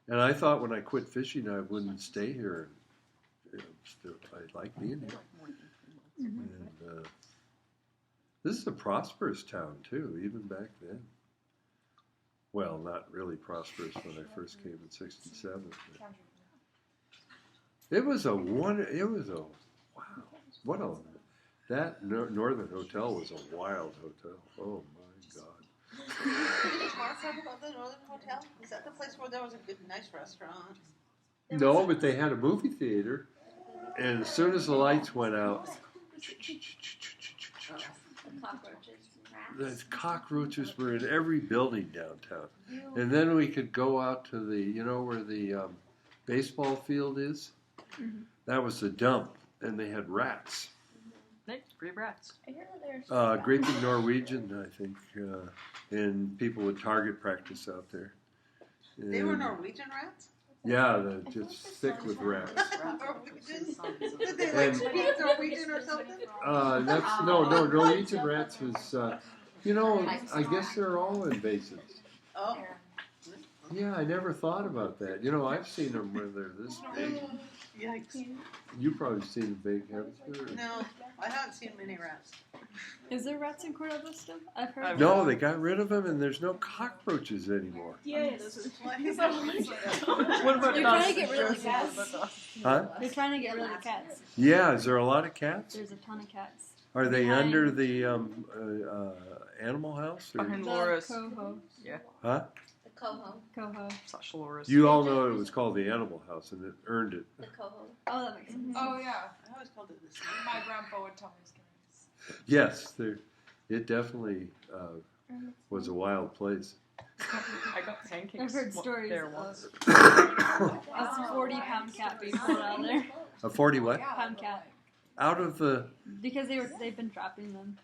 And I thought when I quit fishing, I wouldn't stay here. I like being here. And this is a prosperous town too, even back then. Well, not really prosperous when I first came in '67. It was a wow. That Northern Hotel was a wild hotel. Oh my God. Did you want to talk about the Northern Hotel? Is that the place where there was a good, nice restaurant? No, but they had a movie theater, and as soon as the lights went out, the cockroaches were in every building downtown. And then we could go out to where the baseball field is? Mm-hmm. That was the dump, and they had rats. Hey, free rats. I hear that there's Great Big Norwegian, I think, and people would target practice out there. They were And- Norwegian rats? Yeah, they're just thick with rats. Norwegians? Did they like speak Norwegian or something? No, Norwegian rats was, I guess they're all invasive. Oh. Yeah, I never thought about that. I've seen them where they're this big. Yikes. You've probably seen them big, haven't you? No, I haven't seen many rats. Is there rats in Cordova still? I've heard. No, they got rid of them, and there's no cockroaches anymore. yes. What about You're trying to get rid of the cats. Huh? They're trying to get rid of the cats. Yeah, is there a lot of cats? There's a ton of cats. Are they Behind- under the animal house? Or? Behind The Laura's. coho. Huh? The coho. Coho. Slash Laura's. You all know it was called the animal house, and it earned it. The coho. Oh, that makes sense. Oh yeah, I always called it this. my grandpa would tell me stories. Yes, it definitely was a wild place. I got pancakes. I've heard stories there of once. a 40-pound cat being pulled out of there. A 40 what? Pound cat. Out of the... Because they've been trapping them.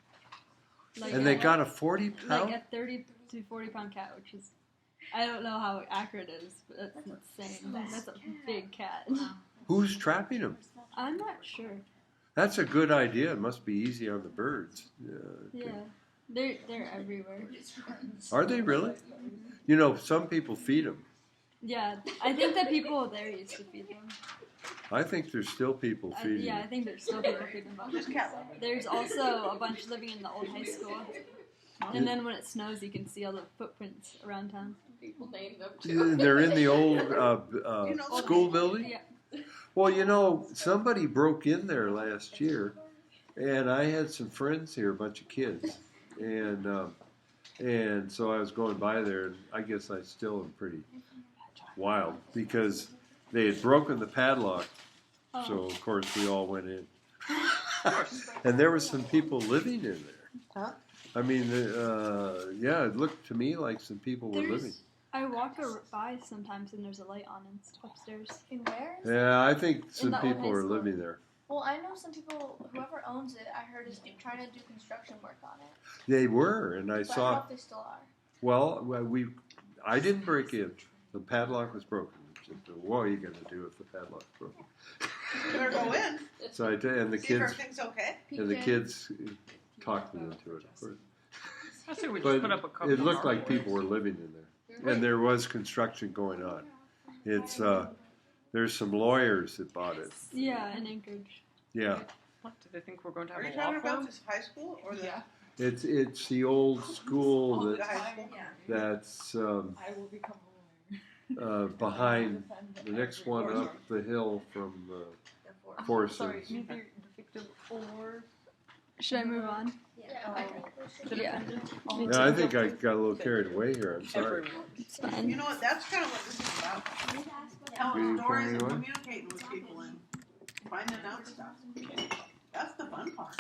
Like And they got a 40 like pound? a 30 to 40 pound cat, which is, I don't know how accurate it is, but that's insane. That's a big cat. Who's trapping them? I'm not sure. That's a good idea. It must be easy on the birds. Yeah, they're everywhere. Are they really? Some people feed them. Yeah, I think that people there used to feed them. I think there's still people feeding Yeah, I them. think there's still people feeding them. Just cat loving. There's also a bunch living in the old high school. And then when it snows, you can see all the footprints around town. People name them too. They're in the old school building? Yeah. Well, somebody broke in there last year, and I had some friends here, a bunch of kids, and so I was going by there, and I guess I still am pretty wild because they had broken the padlock, so of course we all went in, and there were some people living in there. Huh? I mean, it looked to me like some people were living. I walk by sometimes and there's a light on upstairs. In where? Yeah, I think some the old people high are school. living there. Well, I know some people. Whoever owns it, I heard is trying to do construction work on it. They were, and I But I don't know saw. if they still are. Well, I didn't break in. The padlock was broken. What are you going to do if the padlock's broken? You better go in. So I did, and the See if kids everything's okay. and the kids talked me into it, of course. I say we just But put up a couple. it looked more like people were living in there, and there was construction going on. It's there's some lawyers that bought it. Yeah, in Anchorage. Yeah, What, do they think we're going to have Are you a law talking about firm? this high school or the Yeah. it's the old school the that high school? that's I will become a lawyer. behind the next one up the hill from The four. Forest. Sorry, neither the victim or Should I move on? Yeah. I think we should. Yeah. Me Yeah, I too. think I got a little carried away here. I'm sorry. everyone. It's fine. You know what? That's kind of what this is about. You Telling stories and carry on? communicating with people and finding out stuff. That's the fun part.